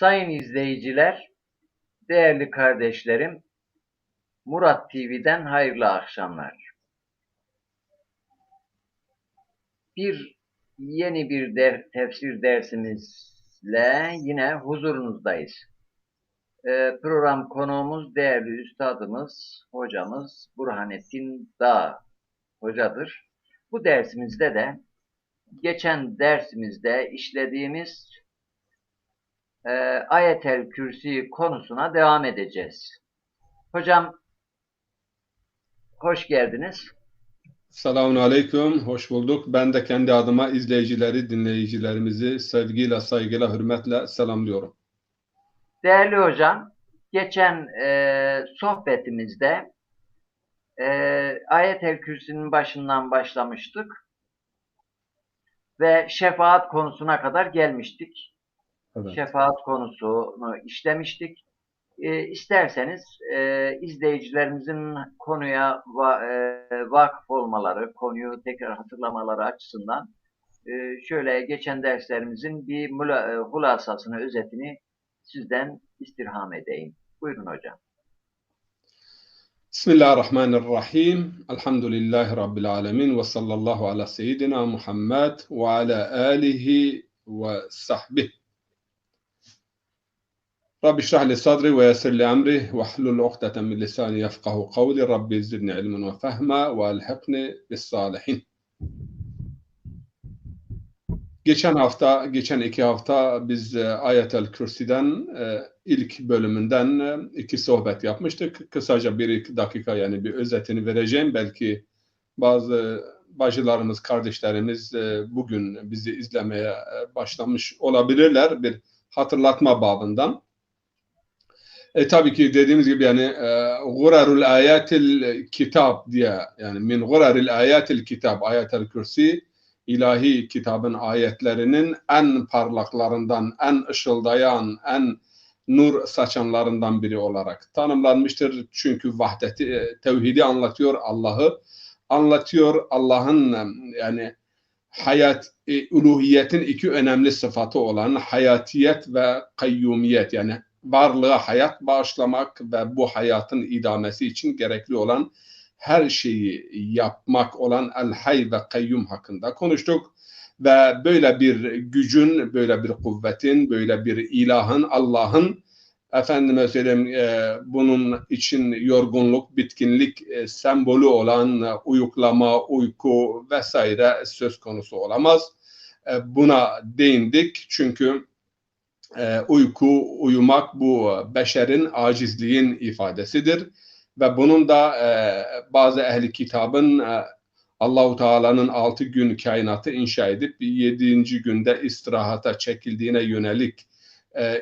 Sayın izleyiciler, değerli kardeşlerim, Murat TV'den hayırlı akşamlar. Yeni bir tefsir dersimizle yine huzurunuzdayız. Program konuğumuz değerli üstadımız, hocamız Burhanettin Dağ hocadır. Bu dersimizde de geçen dersimizde işlediğimiz Ayetel Kürsi konusuna devam edeceğiz. Hocam, hoş geldiniz. Selamun Aleyküm, hoş bulduk. Ben de kendi adıma izleyicileri, dinleyicilerimizi sevgiyle, saygıyla, hürmetle selamlıyorum. Değerli hocam, geçen sohbetimizde Ayet-el Kürsi'nin başından başlamıştık ve şefaat konusuna kadar gelmiştik. Evet. Şefaat konusunu işlemiştik. İsterseniz izleyicilerimizin konuya vakıf olmaları, konuyu tekrar hatırlamaları açısından şöyle geçen derslerimizin bir hulasasını, özetini sizden istirham edeyim. Buyurun hocam. Bismillahirrahmanirrahim. Elhamdülillahi Rabbil alemin ve sallallahu ala seyyidina Muhammed ve ala alihi ve sahbihi. Rabbi şrah li sadri ve yessir li emri ve hlul uqdeten min lisani yefkahu kavli. Rabbi zidni ilmen ve fehma ve elhiqni bis salihin. Geçen iki hafta biz Ayetel Kürsi'den ilk bölümünden iki sohbet yapmıştık. Kısaca bir iki dakika yani bir özetini vereceğim. Belki bazı bacılarımız, kardeşlerimiz bugün bizi izlemeye başlamış olabilirler bir hatırlatma babından. Tabii ki dediğimiz gibi yani gurarul ayatil kitab diye yani min guraril ayatil kitab Ayetel Kürsi ilahi kitabın ayetlerinin en parlaklarından, en ışıldayan, en nur saçanlarından biri olarak tanımlanmıştır. Çünkü vahdeti, tevhidi anlatıyor, Allah'ı anlatıyor. Allah'ın yani uluhiyetin iki önemli sıfatı olan hayatiyet ve kayyumiyet yani varlığa hayat bağışlamak ve bu hayatın idamesi için gerekli olan her şeyi yapmak olan El-Hay ve Kayyum hakkında konuştuk. Ve böyle bir gücün, böyle bir kuvvetin, böyle bir ilahın, Allah'ın efendime söyleyeyim bunun için yorgunluk, bitkinlik sembolü olan uyuklama, uyku vesaire söz konusu olamaz. Buna değindik çünkü uyumak bu beşerin acizliğin ifadesidir. Ve bunun da bazı ehli kitabın Allahu Teala'nın 6 gün kainatı inşa edip 7. günde istirahata çekildiğine yönelik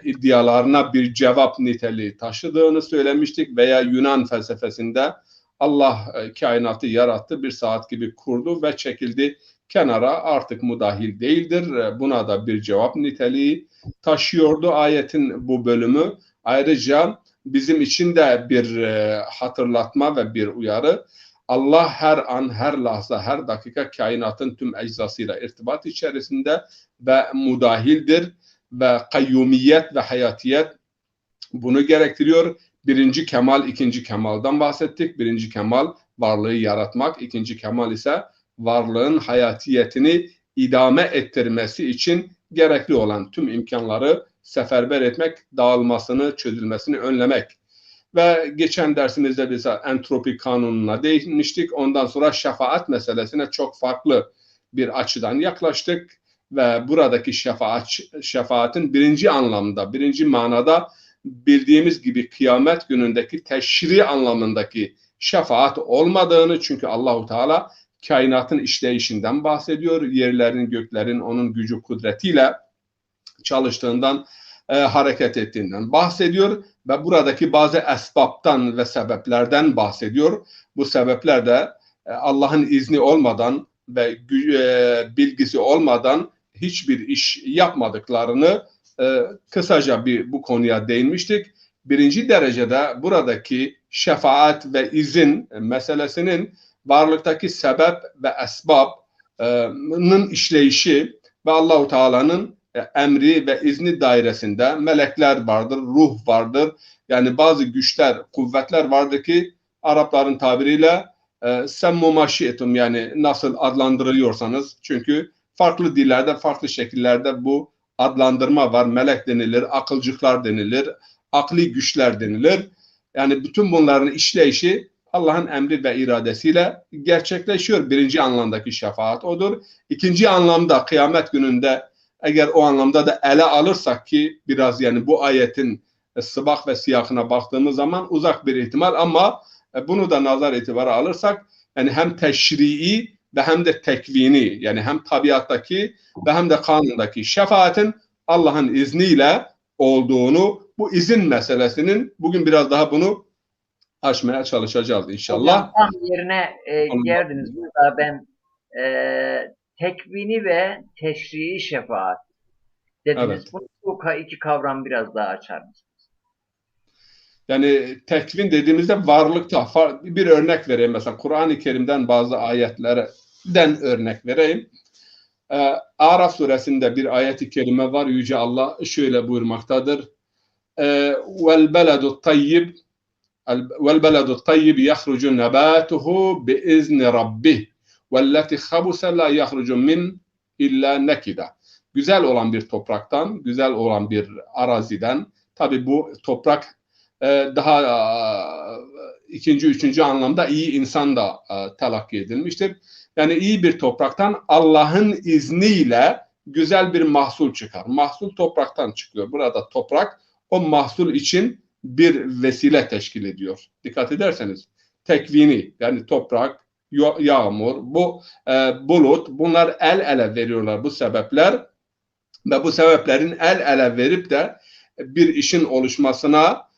iddialarına bir cevap niteliği taşıdığını söylemiştik. Veya Yunan felsefesinde Allah kainatı yarattı, bir saat gibi kurdu ve çekildi kenara, artık müdahil değildir. Buna da bir cevap niteliği taşıyordu ayetin bu bölümü. Ayrıca bizim için de bir hatırlatma ve bir uyarı. Allah her an, her lahza, her dakika kainatın tüm eczasıyla irtibat içerisinde ve müdahildir ve kayyumiyet ve hayatiyet bunu gerektiriyor. Birinci kemal, ikinci kemaldan bahsettik. Birinci kemal varlığı yaratmak, ikinci kemal ise varlığın hayatiyetini idame ettirmesi için gerekli olan tüm imkanları seferber etmek, dağılmasını, çözülmesini önlemek. Ve geçen dersimizde biz entropi kanununa değinmiştik. Ondan sonra şefaat meselesine çok farklı bir açıdan yaklaştık. Ve buradaki şefaatin birinci anlamda, birinci manada bildiğimiz gibi kıyamet günündeki teşri anlamındaki şefaat olmadığını, çünkü Allahu Teala kainatın işleyişinden bahsediyor. Yerlerin, göklerin onun gücü, kudretiyle çalıştığından, hareket ettiğinden bahsediyor ve buradaki bazı esbaptan ve sebeplerden bahsediyor. Bu sebepler de Allah'ın izni olmadan ve bilgisi olmadan hiçbir iş yapmadıklarını kısaca bu konuya değinmiştik. Birinci derecede buradaki şefaat ve izin meselesinin varlıktaki sebep ve esbabın işleyişi ve Allahu Teala'nın emri ve izni dairesinde melekler vardır, ruh vardır. Yani bazı güçler, kuvvetler vardır ki Arapların tabiriyle semmu maşiyetum, yani nasıl adlandırılıyorsanız, çünkü farklı dillerde, farklı şekillerde bu adlandırma var. Melek denilir, akılcıklar denilir, akli güçler denilir. Yani bütün bunların işleyişi Allah'ın emri ve iradesiyle gerçekleşiyor. Birinci anlamdaki şefaat odur. İkinci anlamda kıyamet gününde, eğer o anlamda da ele alırsak ki biraz yani bu ayetin sıbak ve siyakına baktığımız zaman uzak bir ihtimal, ama bunu da nazar itibara alırsak yani hem teşrii ve hem de tekvini, yani hem tabiattaki ve hem de kanundaki şefaatin Allah'ın izniyle olduğunu, bu izin meselesinin bugün biraz daha bunu aşmaya çalışacağız inşallah. Hocam tam yerine geldiniz. Burada ben tekvini ve teşrii şefaat dediniz. Evet. Bu iki kavram biraz daha açar mısınız? Yani tekvin dediğimizde varlıkta bir örnek vereyim. Mesela Kur'an-ı Kerim'den bazı ayetlerden örnek vereyim. Araf suresinde bir ayet-i kerime var. Yüce Allah şöyle buyurmaktadır. وَالْبَلَدُ الطَّيِّبِ يَخْرُجُ نَبَاتُهُ بِإِذْنِ رَبِّهِ وَالَّتِي خَبُسَ لَا يَخْرُجُ مِنْ إِلَّا نَكِدًا. Güzel olan bir topraktan, güzel olan bir araziden, tabi bu toprak daha ikinci, üçüncü anlamda iyi insan da telakki edilmiştir. Yani iyi bir topraktan Allah'ın izniyle güzel bir mahsul çıkar. Mahsul topraktan çıkıyor. Burada toprak o mahsul için bir vesile teşkil ediyor. Dikkat ederseniz tekvini, yani toprak, yağmur, bu bulut, bunlar el ele veriyorlar bu sebepler ve bu sebeplerin el ele verip de bir işin oluşmasına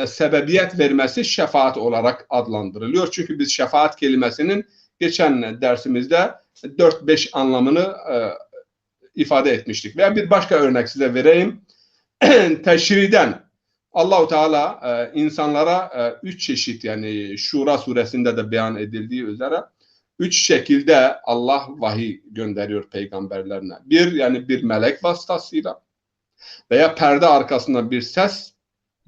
sebebiyet vermesi şefaat olarak adlandırılıyor. Çünkü biz şefaat kelimesinin geçen dersimizde 4-5 anlamını ifade etmiştik. Ve bir başka örnek size vereyim. Teşriden Allah-u Teala insanlara 3 çeşit, yani Şura suresinde de beyan edildiği üzere 3 şekilde Allah vahiy gönderiyor peygamberlerine. Bir, yani bir melek vasıtasıyla veya perde arkasında bir ses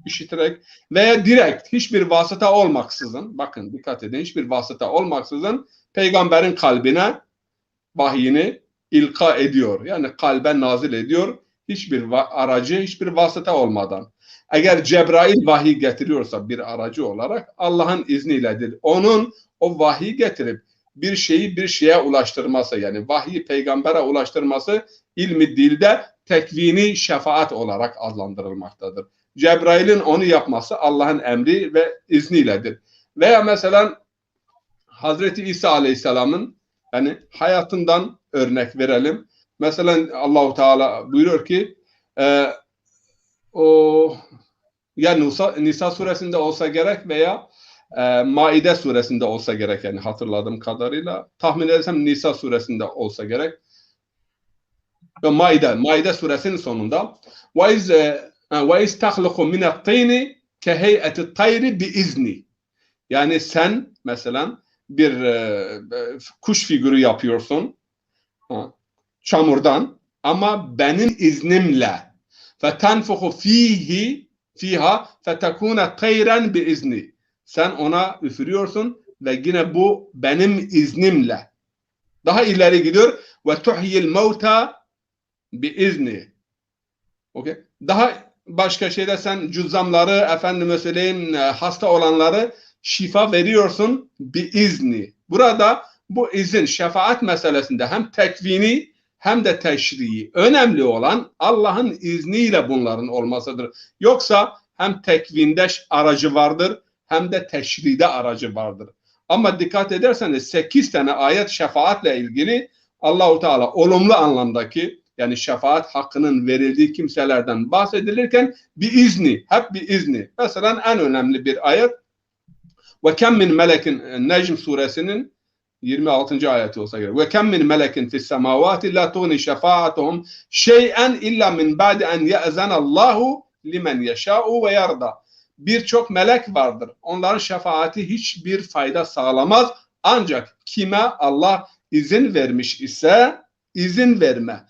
işiterek veya direkt hiçbir vasıta olmaksızın, bakın dikkat edin, hiçbir vasıta olmaksızın peygamberin kalbine vahyini ilka ediyor. Yani kalbe nazil ediyor. Hiçbir aracı, hiçbir vasıta olmadan. Eğer Cebrail vahiy getiriyorsa bir aracı olarak Allah'ın izniyledir. Onun o vahiy getirip bir şeyi bir şeye ulaştırması, yani vahyi peygambere ulaştırması ilmi dilde tekvini şefaat olarak adlandırılmaktadır. Cebrail'in onu yapması Allah'ın emri ve izniyledir. Veya mesela Hazreti İsa Aleyhisselam'ın yani hayatından örnek verelim. Mesela Allahu Teala buyuruyor ki o ya Nisa suresinde olsa gerek veya Maide suresinde olsa gerek, yani hatırladığım kadarıyla. Tahmin edersem Nisa suresinde olsa gerek. Maide suresinin sonunda وَاِذْ تَخْلُقُ مِنَ الطِّينِ كَهَيْئَةِ الطَّيْرِ بِإِذْنِ. Yani sen mesela bir kuş figürü yapıyorsun çamurdan, ama benim iznimle فَتَنْفُخُ fiha فَتَكُونَ طَيْرًا بِإِذْنِ. Sen ona üfürüyorsun ve yine bu benim iznimle. Daha ileri gidiyor. وَتُحْيِ الْمَوْتَى بِإِذْنِ. Okay. Daha başka şeyde sen cüzzamları, efendime söyleyeyim, hasta olanları şifa veriyorsun biizni. Burada bu izin şefaat meselesinde hem tekvini hem de teşrii. Önemli olan Allah'ın izniyle bunların olmasıdır. Yoksa hem tekvinde aracı vardır hem de teşride aracı vardır. Ama dikkat ederseniz 8 tane ayet şefaatle ilgili Allah-u Teala olumlu anlamdaki, yani şefaat hakkının verildiği kimselerden bahsedilirken bir izni, hep bir izni. Mesela en önemli bir ayet ve kem min melekin, Necm suresinin 26. ayeti olsa gerek. Ve kem min melekin fis semavati la tuğni şefaatuhum şey'en illa min ba'di en ye'zenallahu limen yeşâ'u ve yarda. Birçok melek vardır. Onların şefaati hiçbir fayda sağlamaz. Ancak kime Allah izin vermiş ise izin verme.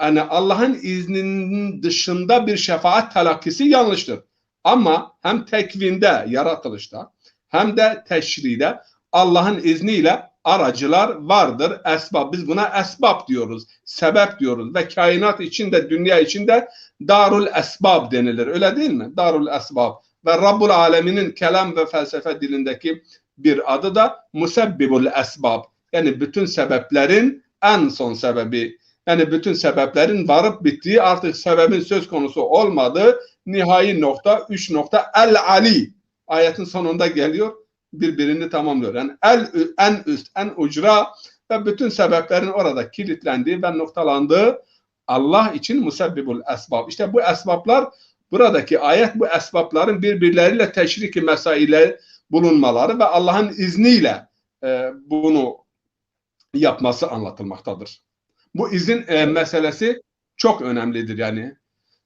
yani Allah'ın izninin dışında bir şefaat telakkisi yanlıştır. Ama hem tekvinde, yaratılışta hem de teşride Allah'ın izniyle aracılar vardır. Esbab. Biz buna esbab diyoruz. Sebep diyoruz. Ve kainat içinde, dünya içinde darul esbab denilir. Öyle değil mi? Darul esbab. Ve Rabbul Alemin'in kelam ve felsefe dilindeki bir adı da musebbibul esbab. Yani bütün sebeplerin en son sebebi. Yani bütün sebeplerin varıp bittiği, artık sebebin söz konusu olmadığı nihai nokta, 3 nokta, el ali. Ayetin sonunda geliyor, birbirini tamamlıyor. Yani en üst, en ucra ve bütün sebeplerin orada kilitlendiği ve noktalandığı Allah için musebbibul esbab. İşte bu esbablar, buradaki ayet bu esbabların birbirleriyle teşriki mesaile bulunmaları ve Allah'ın izniyle bunu yapması anlatılmaktadır. Bu izin meselesi çok önemlidir yani.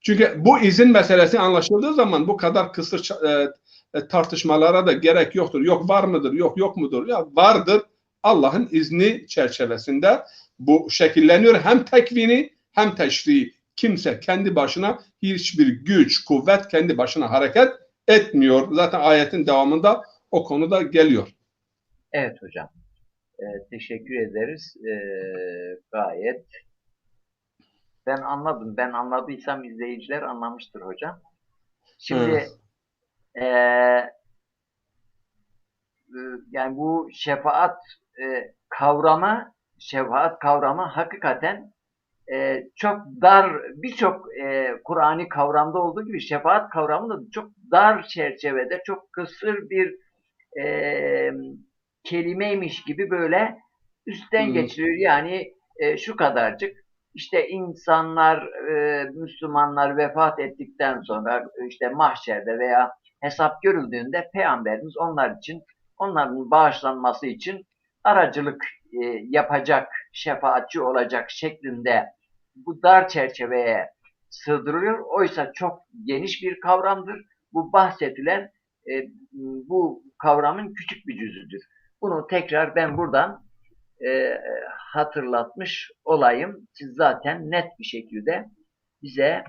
Çünkü bu izin meselesi anlaşıldığı zaman bu kadar kısır tartışmalara da gerek yoktur. Yok var mıdır, yok mudur? Ya vardır. Allah'ın izni çerçevesinde bu şekilleniyor. Hem tekvini hem teşri. Kimse kendi başına hiçbir güç, kuvvet kendi başına hareket etmiyor. Zaten ayetin devamında o konuda geliyor. Evet hocam. Teşekkür ederiz. Gayet. Ben anladım. Ben anladıysam izleyiciler anlamıştır hocam. Şimdi e, yani bu şefaat kavramı hakikaten çok dar, birçok Kur'ani kavramda olduğu gibi şefaat kavramı da çok dar çerçevede, çok kısır bir kelimeymiş gibi böyle üstten geçiriyor. Yani şu kadarcık işte insanlar, Müslümanlar vefat ettikten sonra işte mahşerde veya hesap görüldüğünde Peygamberimiz onlar için, onların bağışlanması için aracılık yapacak, şefaatçi olacak şeklinde bu dar çerçeveye sığdırılıyor. Oysa çok geniş bir kavramdır. Bu bahsedilen bu kavramın küçük bir cüzüdür. Bunu tekrar ben buradan hatırlatmış olayım. Siz zaten net bir şekilde bize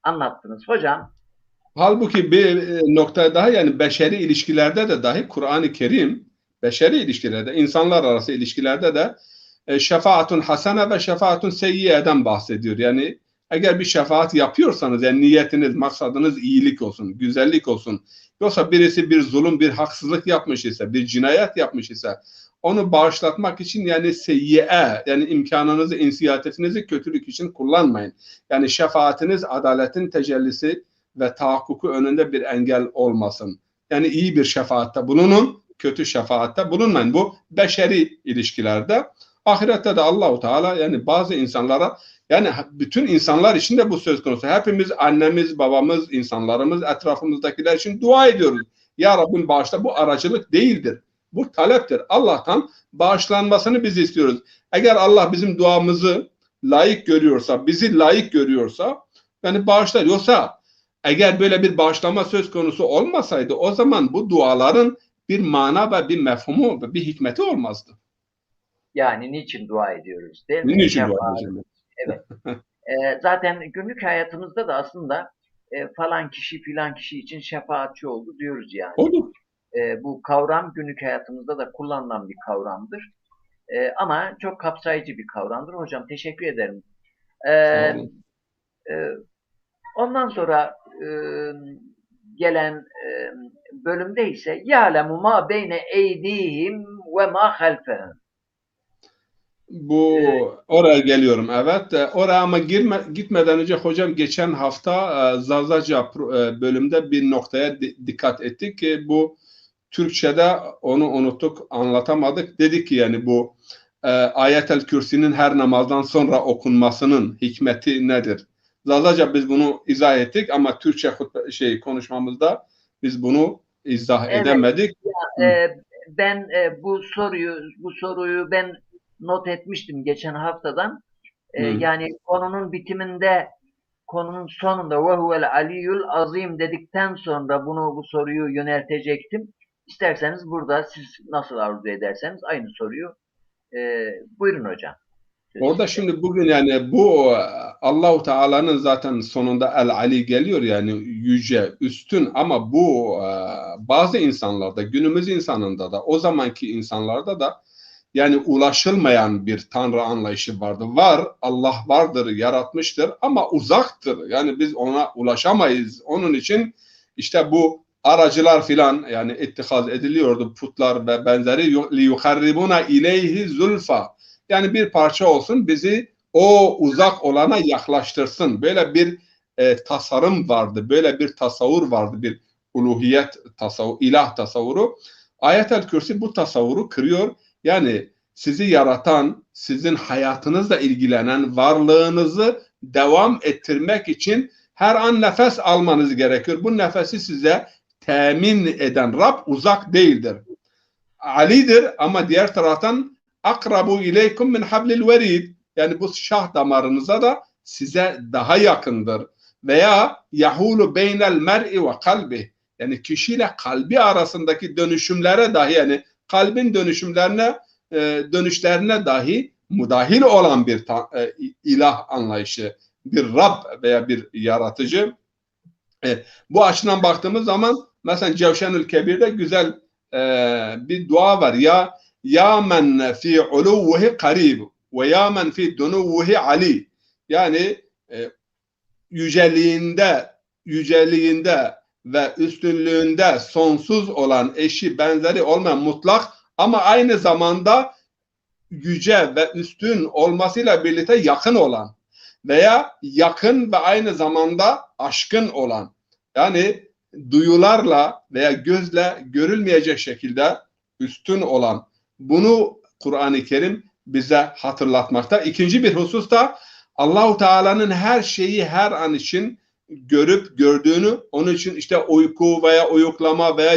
anlattınız. Hocam. Halbuki bir nokta daha, yani beşeri ilişkilerde de dahi Kur'an-ı Kerim beşeri ilişkilerde, insanlar arası ilişkilerde de şefaatun hasene ve şefaatun seyyiye'den bahsediyor. Yani eğer bir şefaat yapıyorsanız, yani niyetiniz, maksadınız iyilik olsun, güzellik olsun. Yoksa birisi bir zulüm, bir haksızlık yapmış ise, bir cinayet yapmış ise onu bağışlatmak için yani seyyiye, yani imkanınızı, inisiyatifinizi kötülük için kullanmayın. Yani şefaatiniz adaletin tecellisi ve tahakkuku önünde bir engel olmasın. Yani iyi bir şefaatte bulunun, kötü şefaatte bulunmayın. Bu beşeri ilişkilerde. Ahirette de Allahu Teala yani bazı insanlara, yani bütün insanlar için de bu söz konusu. Hepimiz annemiz, babamız, insanlarımız, etrafımızdakiler için dua ediyoruz. Ya Rabbim bağışla, bu aracılık değildir. Bu taleptir. Allah'tan bağışlanmasını biz istiyoruz. Eğer Allah bizim duamızı layık görüyorsa, bizi layık görüyorsa yani bağışlar. Yoksa eğer böyle bir bağışlama söz konusu olmasaydı o zaman bu duaların bir mana ve bir mefhumu ve bir hikmeti olmazdı. Yani niçin dua ediyoruz değil mi? Niçin dua edeceğim? Evet. Zaten günlük hayatımızda da aslında falan kişi filan kişi için şefaatçi oldu diyoruz yani. Olur. Bu kavram günlük hayatımızda da kullanılan bir kavramdır. Ama çok kapsayıcı bir kavramdır. Hocam teşekkür ederim. Sağ olun. E, Ondan sonra gelen bölümde ise ya'lemu ma beyne eydihim ve ma halfehum. Bu oraya geliyorum, evet. Oraya ama gitmeden önce hocam, geçen hafta Zazaca bölümde bir noktaya dikkat ettik ki bu Türkçe'de onu unuttuk, anlatamadık. Dedik ki yani bu Ayet-el Kürsi'nin her namazdan sonra okunmasının hikmeti nedir? Zazaca biz bunu izah ettik ama Türkçe konuşmamızda biz bunu izah Evet, edemedik. ben bu soruyu ben not etmiştim geçen haftadan. Yani konunun bitiminde, konunun sonunda ve huvel aliyyul azim dedikten sonra bu soruyu yöneltecektim. İsterseniz burada siz nasıl arzu ederseniz aynı soruyu buyurun hocam. söz Orada sizde. şimdi bugün yani bu Allahu Teala'nın zaten sonunda El Ali geliyor yani yüce, üstün ama bu bazı insanlarda, günümüz insanında da o zamanki insanlarda da yani ulaşılmayan bir Tanrı anlayışı vardı. Var, Allah vardır, yaratmıştır ama uzaktır. Yani biz ona ulaşamayız. Onun için işte bu aracılar filan yani ittihaz ediliyordu putlar ve benzeri li yukarribuna ileyhi zulfa. Yani bir parça olsun bizi o uzak olana yaklaştırsın. Böyle bir tasarım vardı, böyle bir tasavvur vardı, bir uluhiyet tasavvuru, ilah tasavvuru. Ayet-el Kürsi bu tasavvuru kırıyor. Yani sizi yaratan, sizin hayatınızla ilgilenen, varlığınızı devam ettirmek için her an nefes almanız gerekiyor. Bu nefesi size temin eden Rab uzak değildir. Ali'dir ama diğer taraftan akrabu ileykum min hablil verid. Yani bu şah damarınıza da size daha yakındır. Veya yahulu beynel mer'i ve kalbi. Yani kişiyle kalbi arasındaki dönüşümlere dahi yani kalbin dönüşlerine dahi müdahil olan bir ilah anlayışı, bir Rab veya bir yaratıcı. Bu açıdan baktığımız zaman mesela Cevşenül Kebir'de güzel bir dua var. Ya men fi uluvuhi karib ve ya men fi dunuvuhi ali. Yani yüceliğinde yüceliğinde ve üstünlüğünde sonsuz olan eşi benzeri olmayan mutlak ama aynı zamanda yüce ve üstün olmasıyla birlikte yakın olan veya yakın ve aynı zamanda aşkın olan yani duyularla veya gözle görülmeyecek şekilde üstün olan bunu Kur'an-ı Kerim bize hatırlatmakta. İkinci bir husus da Allahu Teala'nın her şeyi her an için görüp gördüğünü, onun için işte uyku veya uyuklama veya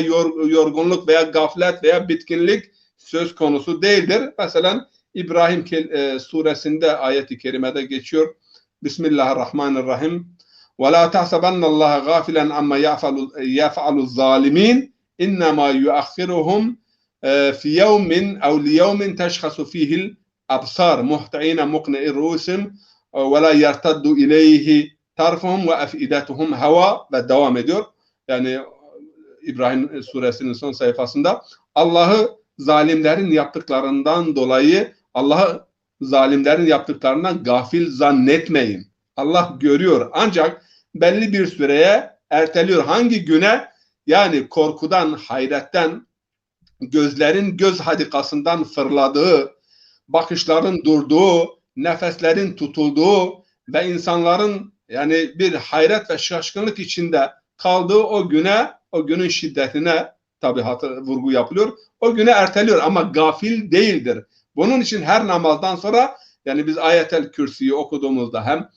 yorgunluk veya gaflet veya bitkinlik söz konusu değildir. Mesela İbrahim suresinde ayet-i kerimede geçiyor. Bismillahirrahmanirrahim. Ve la tahsabannallaha gafilen amma yaf'alu zalimin innema yuakhiruhum fi yevmin ev li yevmin teşhasu fihil absar muhti'ine muqni'i rusim ve la yertaddu ileyhi tarfuhum ve efidatuhum hava ve devam ediyor. Yani İbrahim suresinin son sayfasında Allah'ı zalimlerin yaptıklarından dolayı Allah'ı zalimlerin yaptıklarından gafil zannetmeyin. Allah görüyor ancak belli bir süreye erteliyor. Hangi güne? Yani korkudan, hayretten, gözlerin göz hadikasından fırladığı, bakışların durduğu, nefeslerin tutulduğu ve insanların yani bir hayret ve şaşkınlık içinde kaldığı o güne, o günün şiddetine tabi vurgu yapılıyor. O güne erteliyor ama gafil değildir. Bunun için her namazdan sonra yani biz Ayet-el Kürsi'yi okuduğumuzda hem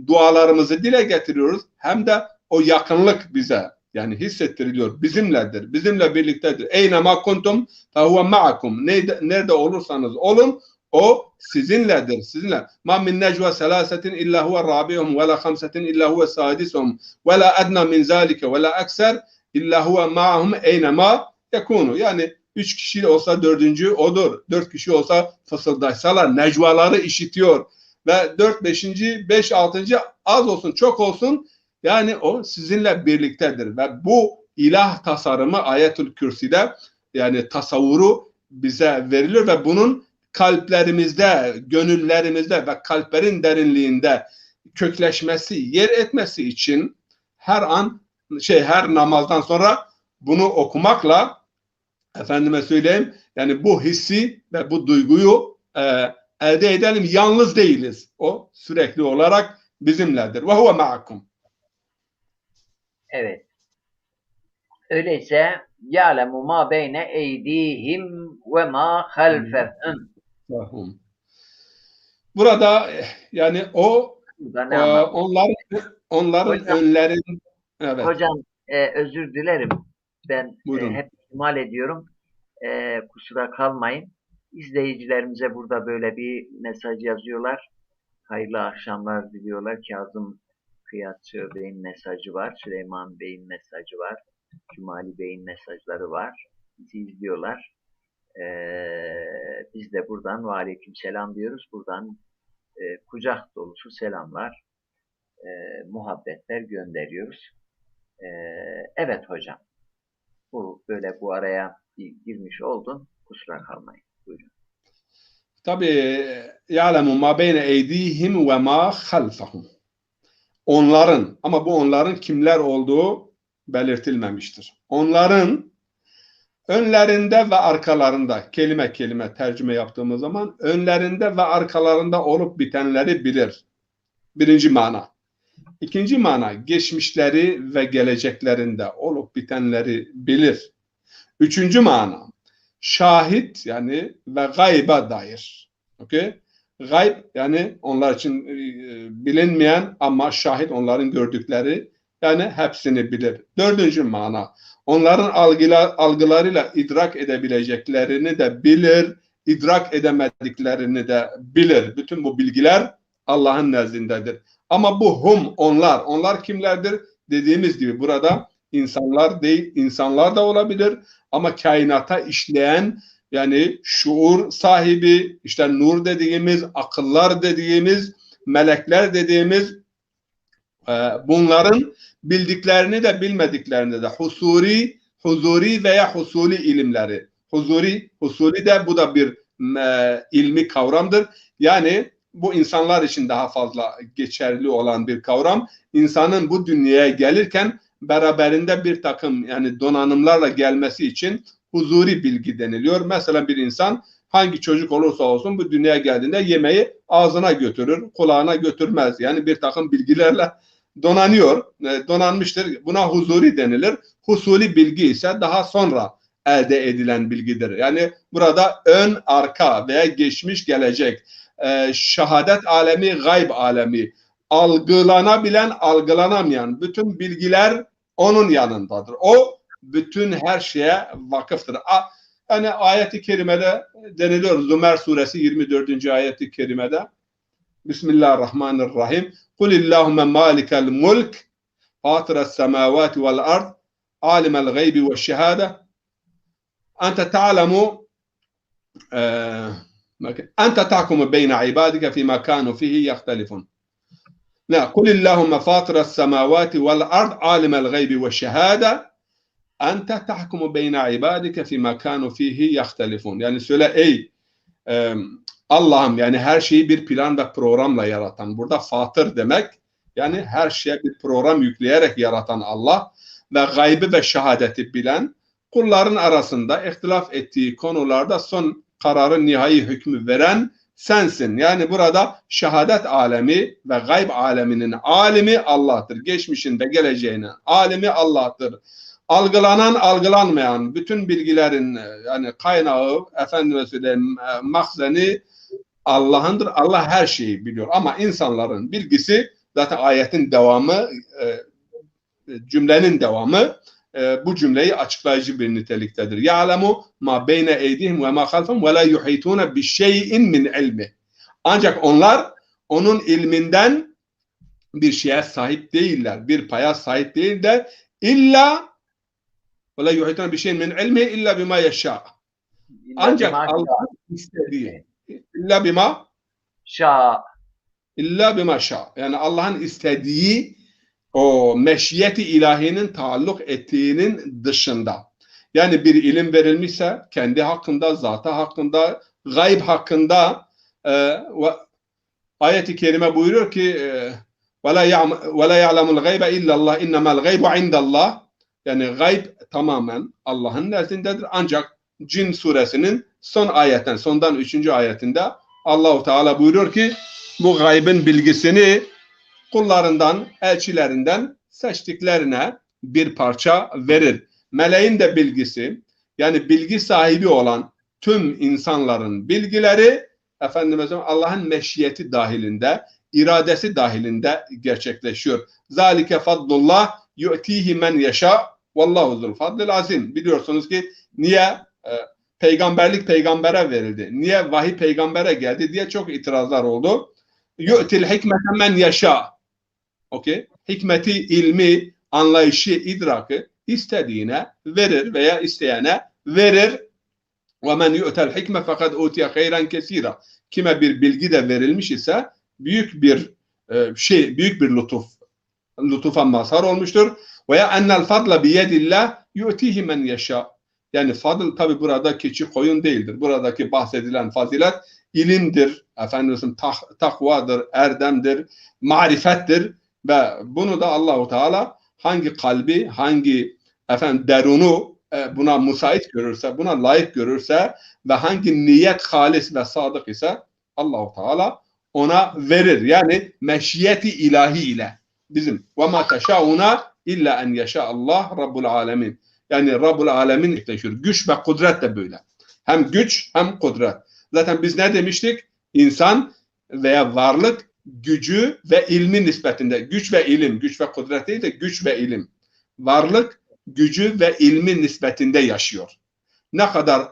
dualarımızı dile getiriyoruz hem de o yakınlık bize yani hissettiriliyor. Bizimledir, bizimle birliktedir. Eynema kuntum fehuve ma'akum. Nerede olursanız olun o sizinledir, sizinle. Ma min necva selasetin illa huve rabi'uhum ve la khamsetin illa huve sadisuhum ve la adna min zalike ve la ekser illa huve ma'ahum eynema yekunu. Yani 3 kişi olsa dördüncü odur. 4 kişi olsa fısıldaysalar necvaları işitiyor. Ve 4, 5. 5, 6. az olsun çok olsun yani o sizinle birliktedir. Ve bu ilah tasarımı Ayetül Kürsi'de yani tasavvuru bize veriliyor ve bunun kalplerimizde, gönüllerimizde ve kalplerin derinliğinde kökleşmesi, yer etmesi için her an her namazdan sonra bunu okumakla efendime söyleyeyim yani bu hissi ve bu duyguyu elde edelim. Yalnız değiliz. O sürekli olarak bizimledir. Ve huve ma'akum. Evet. Öyleyse ya'lemu ma beyne eydihim ve ma halfehum. Burada yani Burada ne anlatmak? onların Hocam, önlerin evet hocam özür dilerim. Ben buyurun. hep ihmal ediyorum. Kusura kalmayın. İzleyicilerimize burada böyle bir mesaj yazıyorlar. Hayırlı akşamlar diliyorlar. Kazım Kıyatçı Bey'in mesajı var. Süleyman Bey'in mesajı var. Cumali Bey'in mesajları var. Bizi izliyorlar. Biz de buradan ve aleykümselam diyoruz. Buradan kucak dolusu selamlar, muhabbetler gönderiyoruz. Evet hocam, bu araya girmiş oldun, kusura kalmayın. Buyurun. Tabii ya'lemu ma beyne eydihim ve ma halfahum. Onların, ama bu onların kimler olduğu belirtilmemiştir. Onların önlerinde ve arkalarında, kelime kelime tercüme yaptığımız zaman önlerinde ve arkalarında olup bitenleri bilir. Birinci mana. İkinci mana, geçmişleri ve geleceklerinde olup bitenleri bilir. Üçüncü mana, şahit yani ve gayba dair. Okay? Gayb yani onlar için bilinmeyen ama şahit onların gördükleri, yani hepsini bilir. Dördüncü mana, onların algılarıyla idrak edebileceklerini de bilir, idrak edemediklerini de bilir. Bütün bu bilgiler Allah'ın nezdindedir. Ama bu onlar kimlerdir? Dediğimiz gibi burada insanlar değil, insanlar da olabilir ama kainata işleyen, yani şuur sahibi, işte nur dediğimiz, akıllar dediğimiz, melekler dediğimiz, bunların bildiklerini de bilmediklerini de huzuri veya husuli ilimleri. Husuli de bu da bir ilmi kavramdır. Yani bu insanlar için daha fazla geçerli olan bir kavram. İnsanın bu dünyaya gelirken beraberinde bir takım yani donanımlarla gelmesi için huzuri bilgi deniliyor. Mesela bir insan hangi çocuk olursa olsun bu dünyaya geldiğinde yemeği ağzına götürür, kulağına götürmez. Yani bir takım bilgilerle donanıyor, donanmıştır. Buna huzuri denilir. Husuli bilgi ise daha sonra elde edilen bilgidir. Yani burada ön, arka veya geçmiş, gelecek, şehadet alemi, gayb alemi, algılanabilen, algılanamayan bütün bilgiler onun yanındadır. O bütün her şeye vakıftır. Yani ayet-i kerimede deniliyor, Zümer suresi 24. ayet-i kerimede, Bismillahirrahmanirrahim. Kulillahümme malikel mulk, fatiras semavati vel ard, alimel gaybi ve şehade, ente ta'lemu ente tahkumu beyne ibadike fîmâ kânû fîhî yahtelifun. Kulillahümme fatiras semavati vel ard, alimel gaybi ve şehade, ente tahkumu beyne ibadike fîmâ kânû fîhî yahtelifun. Yani söyle ey Allah'ım, yani her şeyi bir plan ve programla yaratan. Burada fatır demek, yani her şeye bir program yükleyerek yaratan Allah ve gaybı ve şehadeti bilen, kulların arasında ihtilaf ettiği konularda son kararı, nihai hükmü veren sensin. Yani burada şehadet alemi ve gayb aleminin alimi Allah'tır. Geçmişinde geleceğinin alimi Allah'tır. Algılanan, algılanmayan bütün bilgilerin yani kaynağı, efendime söyleyeyim, mahzeni Allah'ındır. Allah her şeyi biliyor. Ama insanların bilgisi, zaten ayetin devamı, cümlenin devamı bu cümleyi açıklayıcı bir niteliktedir. Ya'lemu ma beyne eydihim ve ma halfahum ve la yuhituna bi şey'in min ilmi. Ancak onlar onun ilminden bir şeye sahip değiller. Bir paya sahip değiller. İlla ve la yuhituna bi şey'in min ilmi illa bima yeşâ. Ancak Allah'ın istediği. İlla bima şâ. İlla bima şâ. Yani Allah'ın istediği, o meşiyeti ilahinin taalluk ettiğinin dışında. Yani bir ilim verilmişse kendi hakkında, zatı hakkında, gayb hakkında, ayet-i kerime buyuruyor ki وَلَا يَعْلَمُ الْغَيْبَ اِلَّا اللّٰهِ اِنَّمَا الْغَيْبُ عِنْدَ اللّٰهِ. Yani gayb tamamen Allah'ın nezdindedir. Ancak Cin suresinin sondan 3. ayetinde Allah-u Teala buyuruyor ki bu gaybın bilgisini kullarından, elçilerinden seçtiklerine bir parça verir. Meleğin de bilgisi, yani bilgi sahibi olan tüm insanların bilgileri Allah'ın meşiyeti dahilinde, iradesi dahilinde gerçekleşiyor. Zalike fadlullah yu'tihi men yeşâ vallahu zul fadlil azim. Biliyorsunuz ki niye peygamberlik peygambere verildi, niye vahiy peygambere geldi diye çok itirazlar oldu. Yu'til hikmete men yeşâ. Okay? Hikmeti, ilmi, anlayışı, idrakı istediğine verir veya isteyene verir. وَمَنْ يُؤْتَ الْحِكْمَ فَقَدْ اُوْتِيَ خَيْرًا كَثِيرًا. Kime bir bilgi de verilmiş ise büyük bir büyük bir lütufa mazhar olmuştur. Veya ennel fadla biyedillah yu'tihi men yeşâ. Yani fadıl tabi burada keçi koyun değildir. Buradaki bahsedilen fazilet ilimdir, efendim takvadır, erdemdir, marifettir ve bunu da Allahu Teala hangi kalbi, hangi derunu buna müsait görürse, buna layık görürse ve hangi niyet halis ve sadık ise Allahu Teala ona verir. Yani meşiyeti ilahi ile bizim ve ma teşauna illa en yeşâ Allah Rabbul alemin. Yani Rabbul alemin gerçekleşiyor. Güç ve kudret de böyle. Hem güç hem kudret. Zaten biz ne demiştik? İnsan veya varlık gücü ve ilmi nispetinde. Güç ve ilim. Güç ve kudret değil de güç ve ilim. Varlık gücü ve ilmi nispetinde yaşıyor. Ne kadar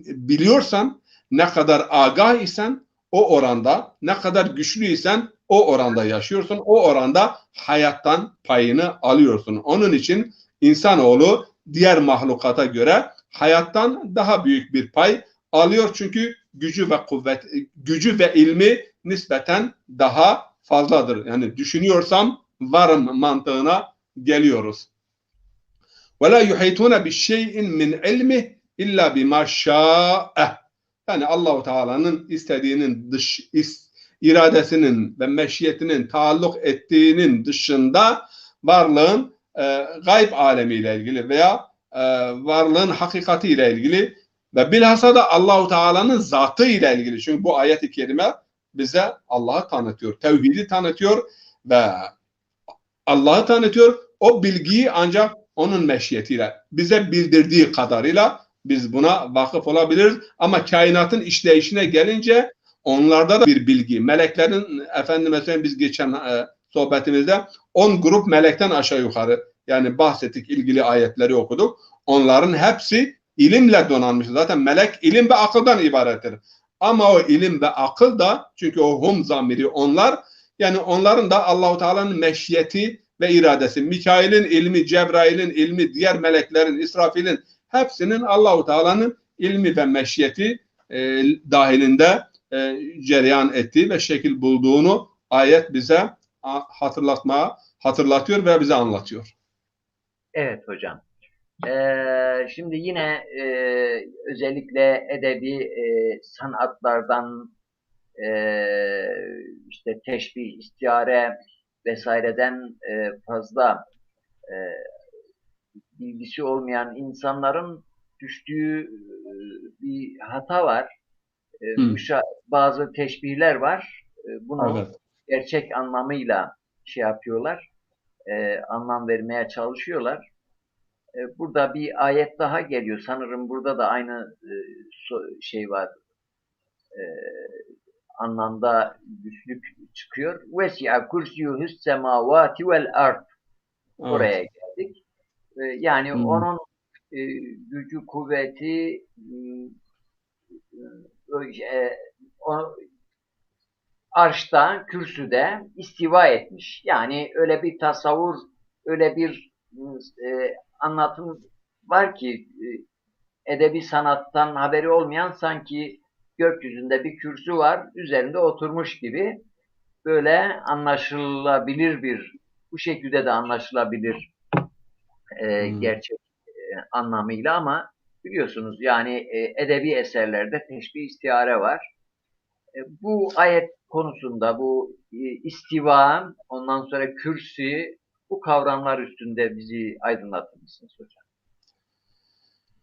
biliyorsan, ne kadar agah isen o oranda, ne kadar güçlüysen o oranda yaşıyorsun. O oranda hayattan payını alıyorsun. Onun için insanoğlu diğer mahlukata göre hayattan daha büyük bir pay alıyor. Çünkü gücü ve ilmi nispeten daha fazladır. Yani düşünüyorsam varım mantığına geliyoruz. وَلَا يُحِيطُونَ بِشَيْءٍ مِنْ عِلْمِهِ اِلَّا بِمَا شَاءَ. Yani Allah-u Teala'nın istediğinin iradesinin ve meşiyetinin taalluk ettiğinin dışında varlığın gayb alemiyle ilgili veya varlığın hakikatiyle ilgili ve bilhassa da Allah-u Teala'nın zatı ile ilgili. Çünkü bu ayet-i kerime bize Allah'ı tanıtıyor, tevhidi tanıtıyor ve Allah'ı tanıtıyor. O bilgiyi ancak onun meşiyetiyle, bize bildirdiği kadarıyla biz buna vakıf olabiliriz. Ama kainatın işleyişine gelince onlarda da bir bilgi. Meleklerin, mesela biz geçen sohbetimizde 10 grup melekten aşağı yukarı yani bahsettik, ilgili ayetleri okuduk. Onların hepsi ilimle donanmış. Zaten melek ilim ve akıldan ibarettir. Ama o ilim ve akıl da, çünkü o hum zamiri onlar, yani onların da Allahu Teala'nın meşiyeti ve iradesi, Mikail'in ilmi, Cebrail'in ilmi, diğer meleklerin, İsrafil'in hepsinin Allahu Teala'nın ilmi ve meşiyeti dahilinde cereyan ettiği ve şekil bulduğunu ayet bize hatırlatıyor ve bize anlatıyor. Evet hocam. Şimdi yine özellikle edebi sanatlardan işte teşbih, istiare vesaireden fazla bilgisi olmayan insanların düştüğü bir hata var. Bazı teşbihler var. Bunu gerçek anlamıyla yapıyorlar. Anlam vermeye çalışıyorlar. Burada bir ayet daha geliyor. Sanırım burada da aynı şey var. Anlamda güçlük çıkıyor. Vesi'a kursiyuhus semavati vel ard. Oraya geldik. Yani onun gücü, kuvveti arşta, kürsüde istiva etmiş. Yani öyle bir tasavvur, öyle bir anlatım var ki edebi sanattan haberi olmayan sanki gökyüzünde bir kürsü var, üzerinde oturmuş gibi böyle anlaşılabilir bu şekilde de anlaşılabilir gerçek anlamıyla, ama biliyorsunuz yani edebi eserlerde teşbih, istiare var. Bu ayet konusunda bu istiva, ondan sonra kürsi, bu kavramlar üstünde bizi aydınlatır mısınız hocam?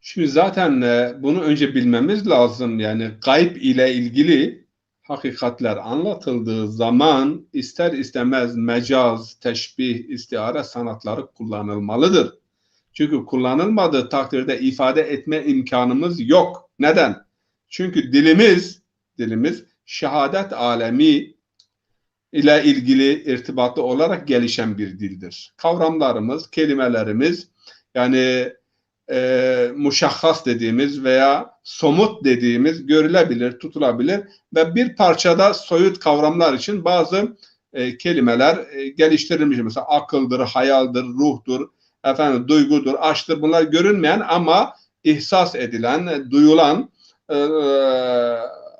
Şimdi zaten bunu önce bilmemiz lazım. Yani gayb ile ilgili hakikatler anlatıldığı zaman ister istemez mecaz, teşbih, istiare sanatları kullanılmalıdır. Çünkü kullanılmadığı takdirde ifade etme imkanımız yok. Neden? Çünkü dilimiz şehadet alemi ile ilgili irtibatlı olarak gelişen bir dildir. Kavramlarımız, kelimelerimiz yani muşahhas dediğimiz veya somut dediğimiz görülebilir, tutulabilir ve bir parçada soyut kavramlar için bazı kelimeler geliştirilmiş. Mesela akıldır, hayaldir, ruhtur, duygudur, aşktır. Bunlar görünmeyen ama ihsas edilen, duyulan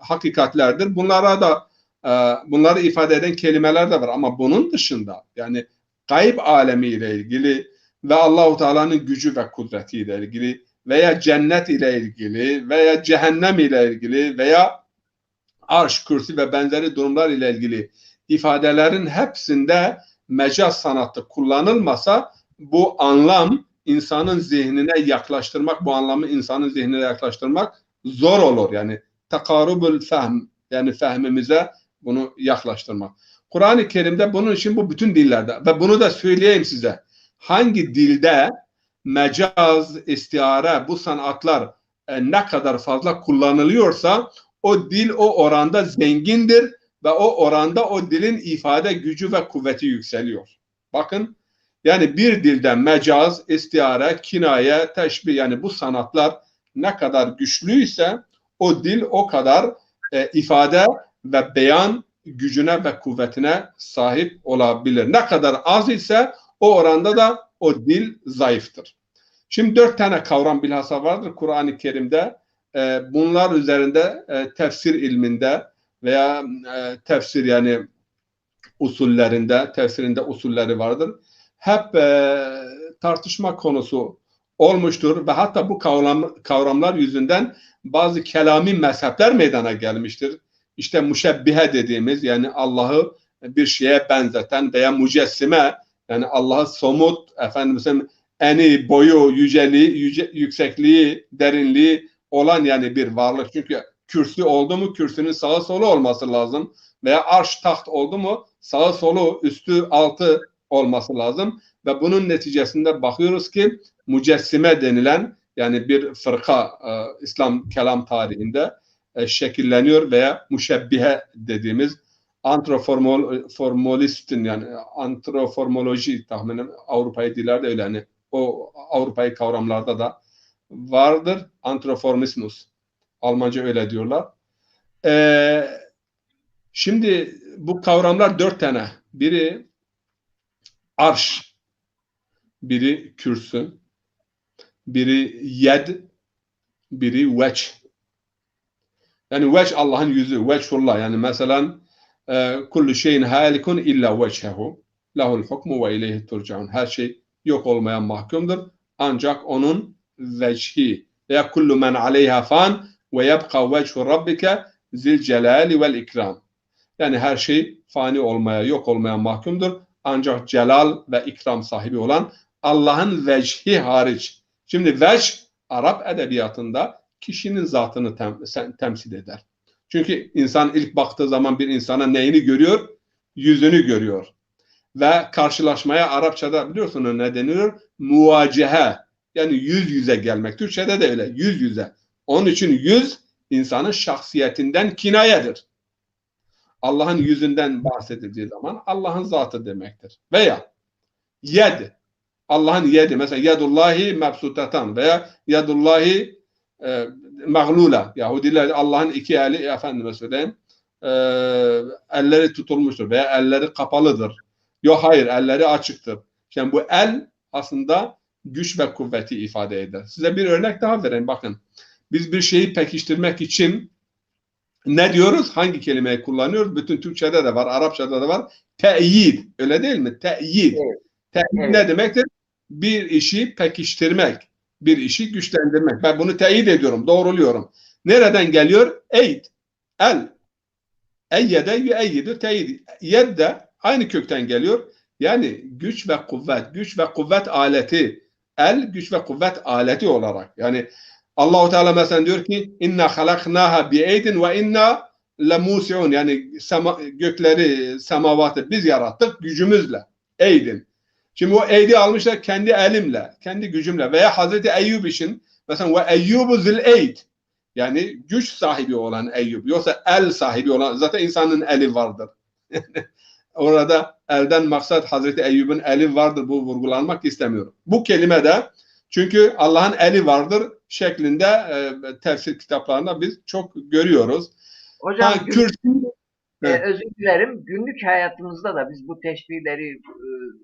hakikatlerdir. Bunlara da bunları ifade eden kelimeler de var ama bunun dışında yani gayb alemiyle ilgili ve Allahu Teala'nın gücü ve kudretiyle ilgili veya cennet ile ilgili veya cehennem ile ilgili veya arş, kürsü ve benzeri durumlar ile ilgili ifadelerin hepsinde mecaz sanatı kullanılmasa bu anlam insanın zihnine yaklaştırmak, bu anlamı insanın zihnine yaklaştırmak zor olur. Yani takarubul fehm, yani fehmimize bunu yaklaştırmak. Kur'an-ı Kerim'de bunun için bu bütün dillerde ve bunu da söyleyeyim size. Hangi dilde mecaz, istiare, bu sanatlar ne kadar fazla kullanılıyorsa o dil o oranda zengindir ve o oranda o dilin ifade gücü ve kuvveti yükseliyor. Bakın yani bir dilde mecaz, istiare, kinaye, teşbih yani bu sanatlar ne kadar güçlüyse o dil o kadar ifade ve beyan gücüne ve kuvvetine sahip olabilir. Ne kadar az ise o oranda da o dil zayıftır. Şimdi 4 tane kavram bilhassa vardır Kur'an-ı Kerim'de. Bunlar üzerinde tefsir ilminde veya tefsir yani usullerinde, tefsirinde usulleri vardır. Hep tartışma konusu olmuştur ve hatta bu kavramlar yüzünden bazı kelami mezhepler meydana gelmiştir. İşte müşebbihe dediğimiz yani Allah'ı bir şeye benzeten veya mücessime yani Allah'ı somut, efendim eni, boyu, yüceliği, yüksekliği, derinliği olan yani bir varlık. Çünkü kürsü oldu mu kürsünün sağı solu olması lazım veya arş taht oldu mu sağı solu üstü altı olması lazım ve bunun neticesinde bakıyoruz ki mücessime denilen yani bir fırka İslam kelam tarihinde şekilleniyor veya müşebbihe dediğimiz antroformolistin yani antroformoloji tahminim Avrupa'yı dillerde öyle hani o Avrupa'yı kavramlarda da vardır. Antroformismus. Almanca öyle diyorlar. Şimdi bu kavramlar 4 tane. Biri arş, biri kürsü, biri yed, biri veç. Yani veç Allah'ın yüzü, veçhullah. Yani mesela kullu şeyin halikun illa veçhehu. Lahul hukmu ve ileyhi turcaun. Her şey yok olmaya mahkumdur. Ancak onun veçhi. Ya kullu men aleyha fan ve yebqa veçhu rabbike zil celali vel ikram. Yani her şey fani olmaya, yok olmaya mahkumdur. Ancak celal ve ikram sahibi olan Allah'ın vecihi hariç. Şimdi vecih Arap edebiyatında kişinin zatını temsil eder. Çünkü insan ilk baktığı zaman bir insana neyini görüyor? Yüzünü görüyor. Ve karşılaşmaya Arapçada biliyorsunuz ne deniyor? Muvacehe. Yani yüz yüze gelmek. Türkçede de öyle. Yüz yüze. Onun için yüz insanın şahsiyetinden kinayedir. Allah'ın yüzünden bahsedildiği zaman Allah'ın zatı demektir. Veya yed. Allah'ın yedi. Mesela yedullahi mebsutatan veya yedullahi mağlula. Yahudiler Allah'ın iki eli efendime söyleyeyim elleri tutulmuştur veya elleri kapalıdır. Yok hayır elleri açıktır. Yani bu el aslında güç ve kuvveti ifade eder. Size bir örnek daha vereyim bakın. Biz bir şeyi pekiştirmek için ne diyoruz? Hangi kelimeyi kullanıyoruz? Bütün Türkçe'de de var, Arapça'da da var. Teyit. Öyle değil mi? Teyit. Evet, Teyit evet. ne demektir? Bir işi pekiştirmek, bir işi güçlendirmek. Ben bunu teyit ediyorum, doğruluyorum. Nereden geliyor? Eyd. El. Eyyede yüeyyidir teyit. Yed de aynı kökten geliyor. Yani güç ve kuvvet, güç ve kuvvet aleti. El güç ve kuvvet aleti olarak. Yani Allahu Teala mesela diyor ki inna halaknaha bi eydin ve inna lemusiun yani gökleri, semavatı biz yarattık gücümüzle. Eydin. Şimdi o eydi almışlar kendi elimle, kendi gücümle veya Hazreti Eyyub için mesela ve Eyyubu zil eyd yani güç sahibi olan Eyyub. Yoksa el sahibi olan zaten insanın eli vardır. Orada elden maksat Hazreti Eyyub'un eli vardır. Bu vurgulanmak istemiyorum. Bu kelime de çünkü Allah'ın eli vardır şeklinde tefsir kitaplarında biz çok görüyoruz. Hocam Kürsü özür dilerim. Günlük hayatımızda da biz bu teşbihleri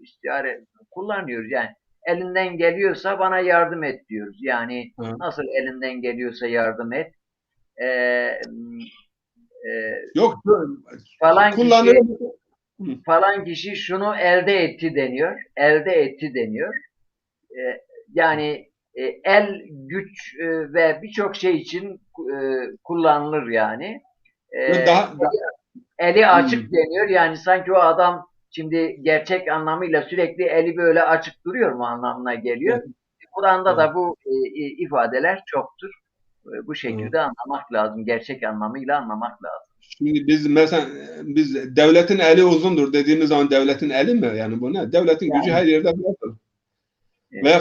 istihare kullanıyoruz. Yani elinden geliyorsa bana yardım et diyoruz. Yani nasıl elinden geliyorsa yardım et. E, Yok, Falan kişi kullanıyor. falan kişi şunu elde etti deniyor. Elde etti deniyor. E, Yani el, güç ve birçok şey için kullanılır yani. E, Daha Eli hmm, açık deniyor. Yani sanki o adam şimdi gerçek anlamıyla sürekli eli böyle açık duruyor mu anlamına geliyor. evet, Kur'an'da evet. da bu ifadeler çoktur. Bu Evet. şekilde anlamak lazım. Gerçek anlamıyla anlamak lazım. Şimdi biz mesela devletin eli uzundur dediğimiz zaman devletin eli mi? Yani bu ne? Devletin gücü Yani her yerde vardır. e, Veya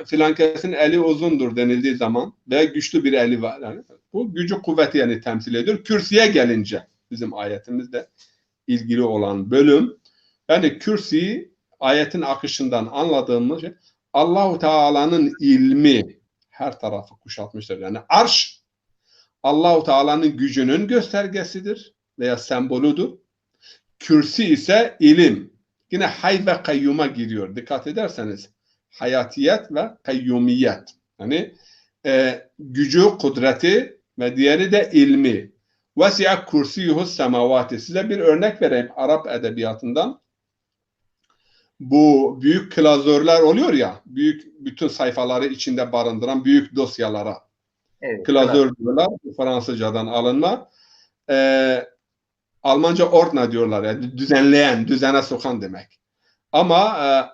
filan kesin eli uzundur denildiği zaman veya güçlü bir eli var. Yani bu gücü kuvveti yani temsil ediyor. Kürsüye gelince bizim ayetimizde ilgili olan bölüm, yani kürsiyi ayetin akışından anladığımız şey, Allahu Teala'nın ilmi her tarafı kuşatmıştır. Yani arş Allahu Teala'nın gücünün göstergesidir veya sembolüdür. Kürsi ise ilim. Yine hay ve kayyuma giriyor. Dikkat ederseniz hayatiyet ve kayyumiyet. Yani gücü, kudreti ve diğeri de ilmi. Vesi'a kursiyuhu semavati. Size bir örnek vereyim Arap edebiyatından. Bu büyük klasörler oluyor ya, büyük bütün sayfaları içinde barındıran büyük dosyalara. evet, klas. Klasör diyorlar, Fransızcadan alınma. Ee, Almanca ordna diyorlar, yani düzenleyen, düzene sokan demek. Ama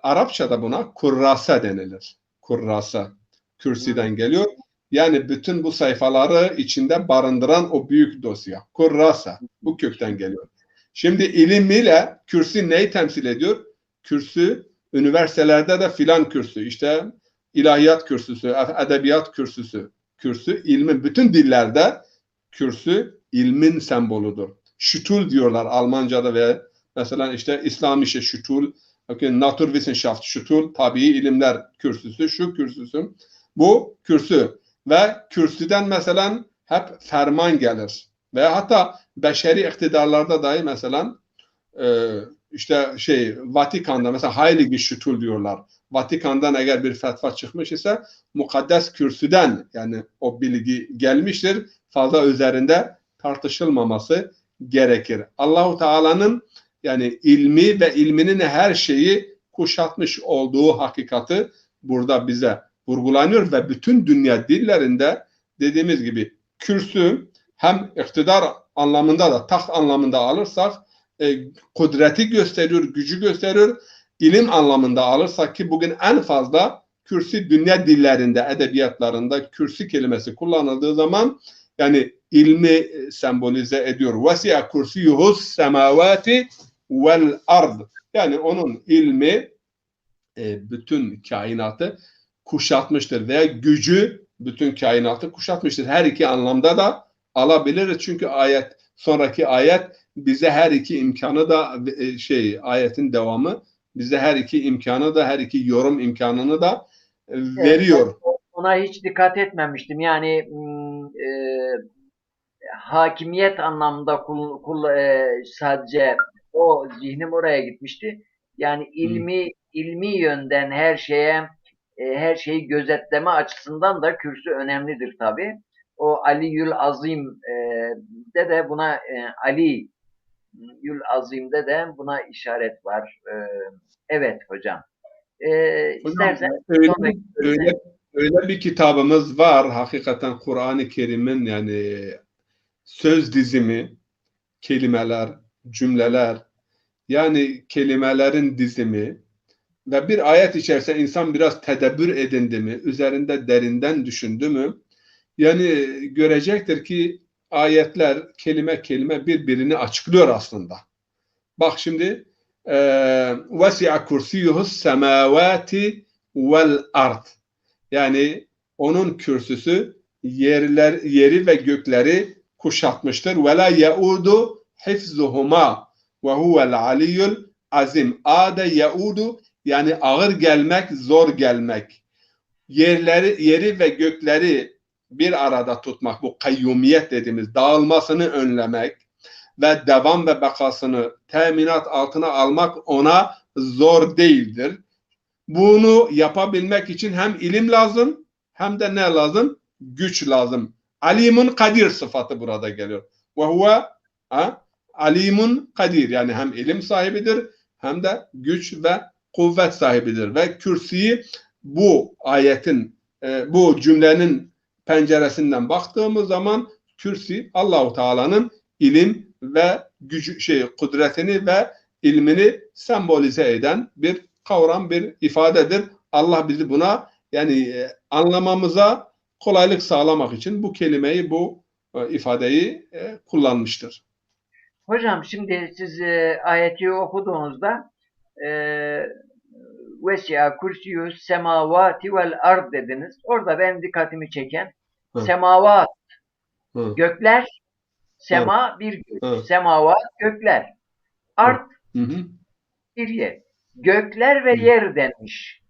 Arapçada buna kurrasa denilir. Kurrasa, Hmm. kürsüden geliyor. Yani bütün bu sayfaları içinde barındıran o büyük dosya. Kurrasa, bu kökten geliyor. Şimdi ilim ile kürsü neyi temsil ediyor? Kürsü, üniversitelerde de filan kürsü, işte ilahiyat kürsüsü, edebiyat kürsüsü. Kürsü, ilmin, bütün dillerde kürsü ilmin sembolüdür. Şutul diyorlar Almanca'da ve mesela işte İslamische Şutul, Naturwissenschaft Şutul, tabii ilimler kürsüsü, şu kürsüsü, bu kürsü ve kürsüden mesela hep ferman gelir. Ve hatta beşeri iktidarlarda dahi mesela işte Vatikan'da mesela Heilige Şutul diyorlar. Vatikan'dan eğer bir fetva çıkmış ise mukaddes kürsüden yani o bilgi gelmiştir. Fazla üzerinde tartışılmaması gerekir. Allahu Teala'nın yani ilmi ve ilminin her şeyi kuşatmış olduğu hakikati burada bize vurgulanıyor ve bütün dünya dillerinde dediğimiz gibi kürsü hem iktidar anlamında da taht anlamında alırsak kudreti gösteriyor, gücü gösteriyor. İlim anlamında alırsak ki bugün en fazla kürsü dünya dillerinde, edebiyatlarında kürsü kelimesi kullanıldığı zaman yani ilmi sembolize ediyor. Vesi'a kursiyuhus semavati vel ard. Yani onun ilmi bütün kainatı kuşatmıştır veya gücü bütün kainatı kuşatmıştır. Her iki anlamda da alabiliriz. Çünkü sonraki ayet bize her iki imkanı da ayetin devamı bize her iki imkanı da her iki yorum imkanını da Evet, veriyor. ona hiç dikkat etmemiştim. Yani hakimiyet anlamında sadece o zihnim oraya gitmişti. Yani Hı. ilmi yönden her şeyi gözetleme açısından da kürsü önemlidir tabii. O Aliyül Azim de buna Aliyül Azim'de de buna işaret var. Evet hocam. Hocam İstersen öyle, sonraki öyle, bölüme. öyle bir kitabımız var. Hakikaten Kur'an-ı Kerim'in yani söz dizimi, kelimeler, cümleler, yani kelimelerin dizimi ve bir ayet içerisinde insan biraz tedebbür edindi mi, üzerinde derinden düşündü mü, yani görecektir ki ayetler kelime kelime birbirini açıklıyor aslında. Bak şimdi vesi'a kursiyuhus semavati vel ard. Yani onun kürsüsü yeri ve gökleri kuşatmıştır. Ve la yaudu hifzuhuma ve huvel aliyyul azim. Ade yaudu yani ağır gelmek, zor gelmek. Yeri ve gökleri bir arada tutmak, bu kayyumiyet dediğimiz dağılmasını önlemek ve devam ve bekasını teminat altına almak ona zor değildir. Bunu yapabilmek için hem ilim lazım hem de ne lazım? Güç lazım. Alimun kadir sıfatı burada geliyor. ve huve alimun kadir. Yani hem ilim sahibidir hem de güç ve kuvvet sahibidir. Ve kürsiyi bu ayetin, bu cümlenin penceresinden baktığımız zaman kürsi Allahu Teala'nın ilim ve gücü, kudretini ve ilmini sembolize eden bir kavram, bir ifadedir. Allah bizi buna, yani anlamamıza kolaylık sağlamak için bu kelimeyi, bu ifadeyi kullanmıştır. Hocam şimdi siz ayeti okuduğunuzda vesi'a kursiyus semavati vel ard dediniz. Orada benim dikkatimi çeken semavat, gökler, sema bir gök, semavat gökler, ard bir yer. Gökler ve yer denmiş.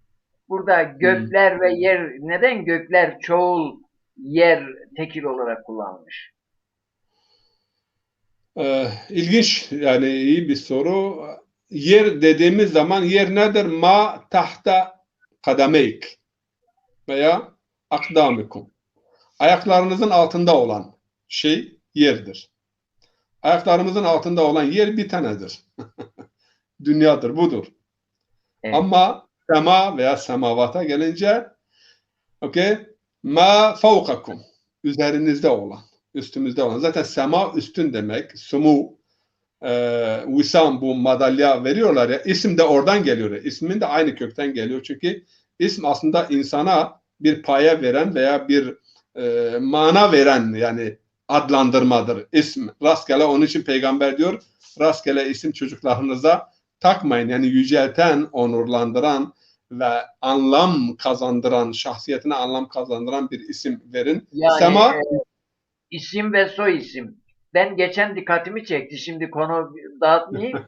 Burada gökler ve yer, neden gökler çoğul, yer tekil olarak kullanılmış? İlginç, yani iyi bir soru. Yer dediğimiz zaman yer nedir? Ma tahta kadameyk veya akdamikum. Ayaklarınızın altında olan şey yerdir. Ayaklarımızın altında olan yer bir tanedir. Dünyadır, budur. Evet. Ama sema veya semavata gelince ma fevkakum, üzerinizde olan, üstümüzde olan. Zaten sema üstün demek. Sumu, visam, bu madalya veriyorlar ya, isim de oradan geliyor. İsmin de aynı kökten geliyor. Çünkü isim aslında insana bir paye veren veya bir mana veren, yani adlandırmadır. İsim rastgele, onun için peygamber diyor, rastgele isim çocuklarınıza takmayın. Yani yücelten, onurlandıran ve anlam kazandıran, şahsiyetine anlam kazandıran bir isim verin. Yani Sema, isim ve soy isim. Ben geçen dikkatimi çekti. Şimdi konu dağıtmayayım.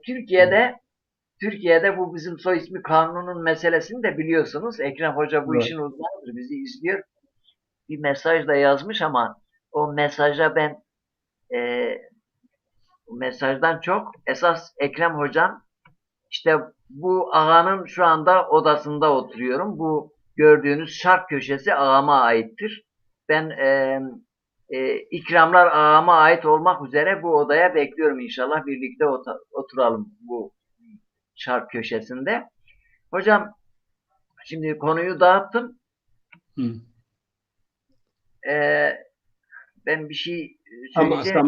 Türkiye'de bu bizim soy ismi kanunun meselesini de biliyorsunuz. Ekrem Hoca bu işin uzmanıdır. Bizi izliyor. Bir mesaj da yazmış ama o mesaja ben mesajdan çok esas Ekrem Hocam, işte bu ağanın şu anda odasında oturuyorum. Bu gördüğünüz şark köşesi ağama aittir. Ben ikramlar ağama ait olmak üzere bu odaya bekliyorum, inşallah birlikte oturalım bu şark köşesinde. Hocam şimdi konuyu dağıttım. Ben bir şey söyleyeceğim.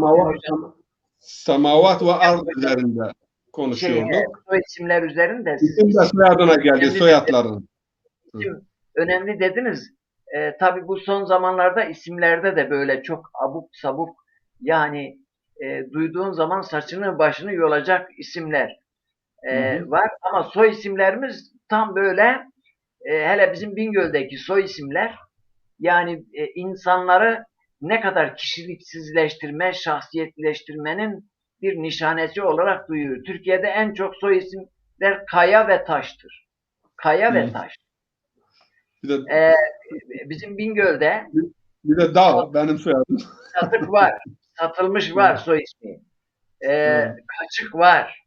Semavat ve ard üzerinde konuşuyorduk. Soy isimler üzerinde. İsim de soyadına geldi, soyadların. İsim önemli dediniz. Tabii bu son zamanlarda isimlerde de böyle çok abuk sabuk, yani duyduğun zaman saçını başını yolacak isimler var. Ama soy isimlerimiz tam böyle, hele bizim Bingöl'deki soy isimler, yani insanları ne kadar kişiliksizleştirme, şahsiyetleştirmenin bir nişanesi olarak duyuyor. Türkiye'de en çok soy isimler Kaya ve Taş'tır. Kaya ve Taş. Bizim Bingöl'de bir de Dağ, benim soyadım. Satık var. Satılmış var soy ismi. Kaçık var.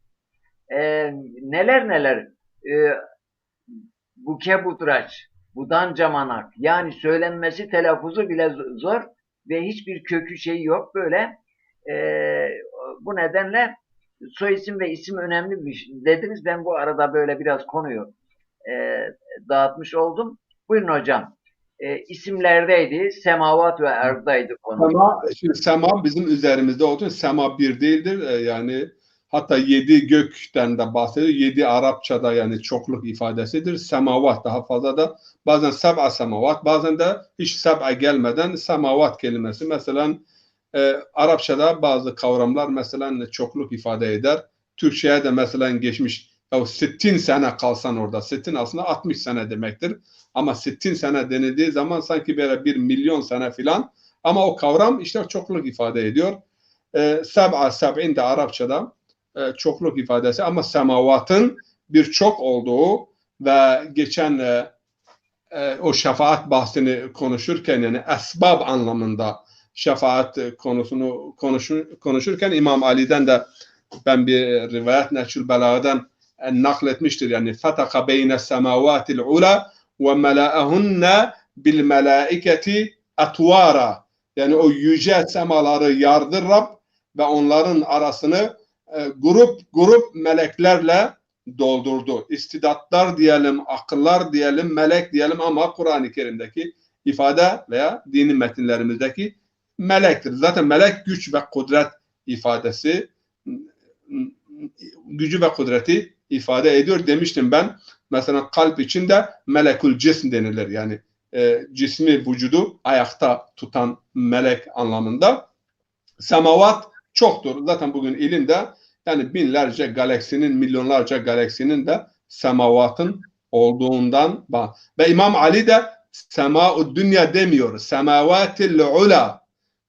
Neler. Buke Budraç, Budan Camanak. Yani söylenmesi, telaffuzu bile zor ve hiçbir kökü şeyi yok. Böyle bu nedenle soy isim ve isim önemli bir şey dediniz. Ben bu arada böyle biraz konuyu dağıtmış oldum. Buyurun hocam. İsimlerdeydi. Semavat ve erdaydı konu. Sema bizim üzerimizde olduğu için sema bir değildir. Yani hatta 7 gökten de bahsediyor. 7 Arapçada yani çokluk ifadesidir. Semavat daha fazla da, bazen seb'a semavat, bazen de hiç seb'a gelmeden semavat kelimesi. Mesela Arapçada bazı kavramlar mesela çokluk ifade eder. Türkçe'ye de mesela geçmiş. Ya 60 sene kalsan orada. 60 aslında 60 sene demektir. Ama 60 sene denildiği zaman sanki böyle 1 milyon sene filan. Ama o kavram işte çokluk ifade ediyor. Seb'a, seb'in de Arapçada çokluk ifadesi, ama semavatın birçok olduğu ve geçen o şefaat bahsini konuşurken, yani esbab anlamında şefaat konusunu konuşurken İmam Ali'den de ben bir rivayet Nehcül Belaga'dan nakletmiştir. Yani fetaka beyne semavatil ula ve mela'ahunne bil melaiketi atvara. Yani o yüce semaları yardı Rab ve onların arasını grup meleklerle doldurdu. İstidatlar diyelim, akıllar diyelim, melek diyelim ama Kur'an-ı Kerim'deki ifade veya dini metinlerimizdeki melektir. Zaten melek güç ve kudret ifadesi, gücü ve kudreti ifade ediyor demiştim ben. Mesela kalp için de melekül cism denilir. Yani cismi, vücudu ayakta tutan melek anlamında. Semavat çoktur. Zaten bugün ilimde yani binlerce galaksinin, milyonlarca galaksinin de semavatın olduğundan ve İmam Ali de sema-u dünya demiyor. Semavatil ula.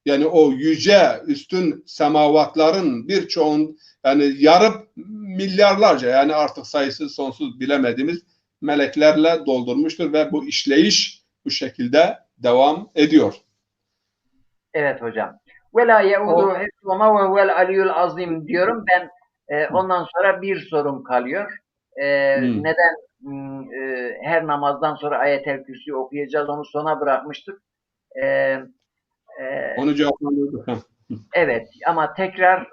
Yani o yüce, üstün semavatların birçoğun yani yarıp milyarlarca yani artık sayısı sonsuz bilemediğimiz meleklerle doldurmuştur ve bu işleyiş bu şekilde devam ediyor. Evet hocam. Ve la yeudu hifzuhuma ve huvel aliyyul azim diyorum. Ben ondan sonra bir sorum kalıyor. Neden her namazdan sonra Ayet-el Kürsi'yi okuyacağız? Onu sona bırakmıştık. Onu cevaplandırdık. Evet ama tekrar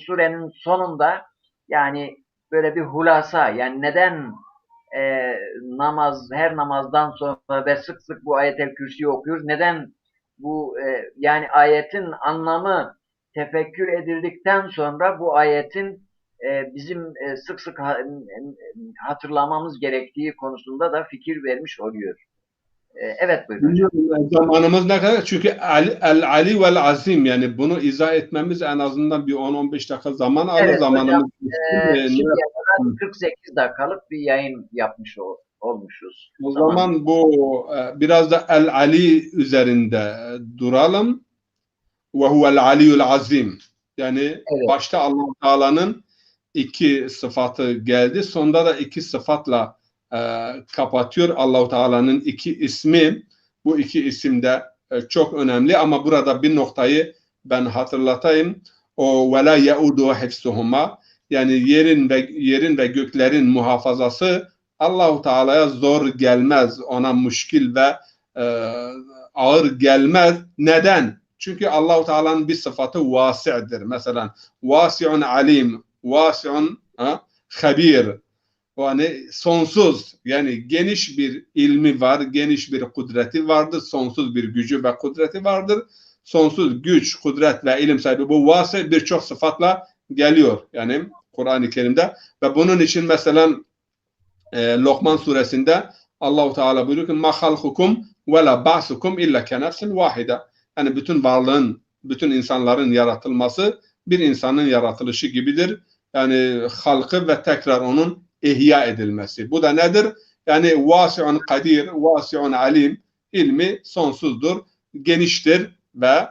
surenin sonunda yani böyle bir hulasa yani neden her namazdan sonra ve sık sık bu Ayet-el Kürsi'yi okuyoruz? Neden bu yani ayetin anlamı tefekkür edildikten sonra bu ayetin bizim sık sık hatırlamamız gerektiği konusunda da fikir vermiş oluyor. Evet buyurun hocam. Zamanımız ne kadar? Çünkü El-Ali vel-Azim yani bunu izah etmemiz en azından bir 10-15 dakika zaman alır. Evet zamanımız. Şimdiye kadar 48 dakikalık bir yayın yapmış olmuşuz. O zaman bu biraz da El-Ali üzerinde duralım. Ve huvel aliyyul azim. Yani evet. Başta Allah-u Teala'nın iki sıfatı geldi. Sonda da iki sıfatla kapatıyor. Allah-u Teala'nın iki ismi. Bu iki isim de çok önemli ama burada bir noktayı ben hatırlatayım. O ve la yaudu hifsuhuma yani yerin ve göklerin muhafazası Allah-u Teala'ya zor gelmez. Ona müşkil ve ağır gelmez. Neden? Çünkü Allah-u Teala'nın bir sıfatı vasi'dir. Mesela vasi'un alim, vasi'un habir. Yani sonsuz, yani geniş bir ilmi var, geniş bir kudreti vardır, sonsuz bir gücü ve kudreti vardır. Sonsuz güç, kudret ve ilim sahibi bu vasi birçok sıfatla geliyor. Yani Kur'an-ı Kerim'de ve bunun için mesela Lokman suresinde Allah-u Teala buyuruyor ki ma halkukum ve la ba'sukum illa kenefsin vahide. Yani bütün varlığın, bütün insanların yaratılması bir insanın yaratılışı gibidir. Yani halkı ve tekrar onun ihya edilmesi. Bu da nedir? Yani vasi'un kadir, vasi'un alim, ilmi sonsuzdur, geniştir ve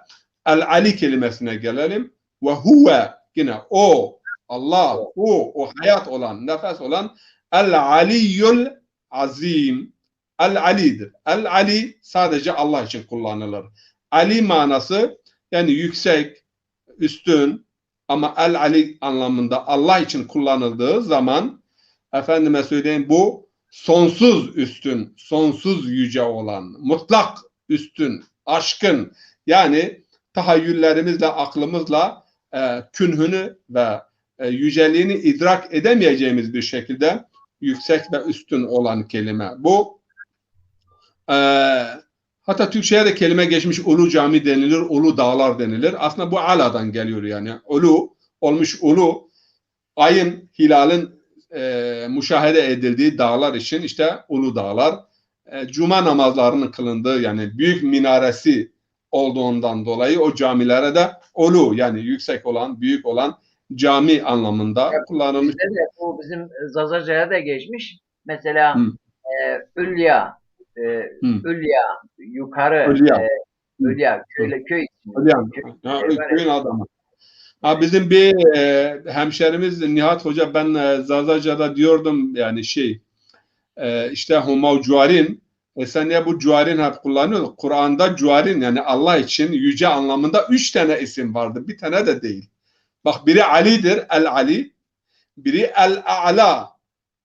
el-ali kelimesine gelelim. Ve huve, yine o, Allah, o hayat olan, nefes olan el-aliyyul azim. El-alidir. El-ali sadece Allah için kullanılır. Ali manası yani yüksek, üstün ama el-ali anlamında Allah için kullanıldığı zaman efendime söyleyeyim bu sonsuz üstün, sonsuz yüce olan, mutlak üstün, aşkın yani tahayyüllerimizle, aklımızla künhünü ve yüceliğini idrak edemeyeceğimiz bir şekilde yüksek ve üstün olan kelime. Bu hatta Türkçe'ye de kelime geçmiş ulu cami denilir, ulu dağlar denilir. Aslında bu aladan geliyor yani. Ulu olmuş ulu, ayın, hilalin müşahede edildiği dağlar için işte ulu dağlar. Cuma namazlarının kılındığı yani büyük minaresi olduğundan dolayı o camilere de ulu yani yüksek olan, büyük olan cami anlamında kullanılmış. Bu bizim Zazaca'ya da geçmiş. Mesela Ülya, Ülya, yukarı, Ülya, köy köyün adamı. Bizim bir hemşerimiz Nihat Hoca ben Zazaca'da diyordum yani işte Humav Cuarin sen ya bu Cuarin hep kullanıyor. Kur'an'da Cuarin yani Allah için yüce anlamında 3 tane isim vardı. Bir tane de değil. Bak biri Ali'dir, El-Ali. Biri El-A'la,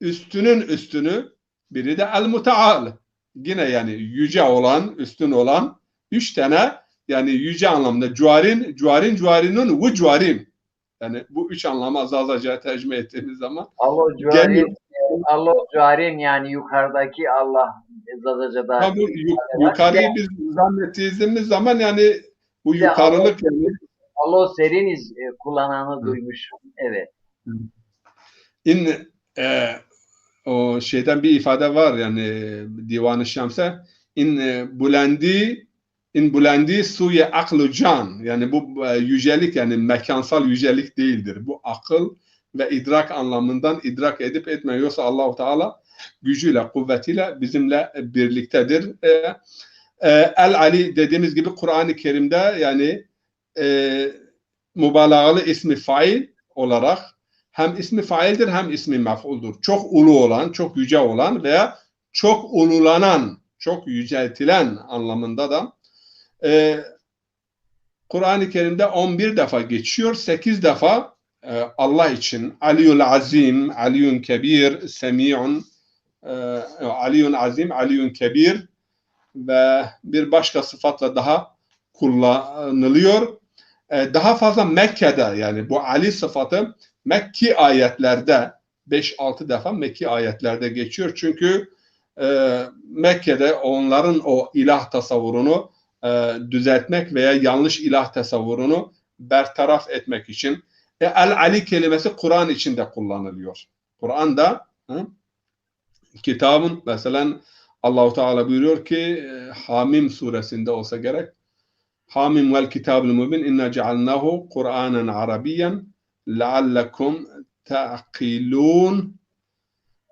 üstünün üstünü. Biri de El-Mutaal. Yine yani yüce olan, üstün olan 3 tane yani yüce anlamda. Cuarinun ve cuarin. Yani bu üç anlamı Zazaca tercüme ettiğimiz zaman geliyor. Allah Cuarin yani yukarıdaki Allah Zazaca'da Ha, bu var. Bir de, yukarıyı biz zannettiğimiz zaman yani bu bir de yukarılık yani. Allah Seriniz kullananı duymuşum. Evet. İn o şeyden bir ifade var yani Divan-ı Şems'e in bulendi suye aklı can, yani bu yücelik yani mekansal yücelik değildir. Bu akıl ve idrak anlamından idrak edip etmiyor. Yoksa Allah-u Teala gücüyle, kuvvetiyle bizimle birliktedir. El-Ali dediğimiz gibi Kur'an-ı Kerim'de yani mübalağalı ismi fail olarak hem ismi faildir hem ismi mef'uldur. Çok ulu olan, çok yüce olan veya çok ululanan, çok yüceltilen anlamında da Kur'an-ı Kerim'de 11 defa geçiyor. 8 defa Allah için Aliyul Azim, Aliyun Kebir, Semi'un, Aliyun Azim, Aliyun Kebir ve bir başka sıfatla daha kullanılıyor. Daha fazla Mekke'de yani bu Ali sıfatı Mekki ayetlerde 5-6 defa Mekki ayetlerde geçiyor. Çünkü Mekke'de onların o ilah tasavvurunu düzeltmek veya yanlış ilah tasavvurunu bertaraf etmek için El-Ali kelimesi Kur'an içinde kullanılıyor. Kur'an'da kitabın mesela Allah-u Teala buyuruyor ki Hamim suresinde olsa gerek Hamim vel kitabul mubin inna cealnahu Kur'anen Arabiyyen leallekum ta'qilun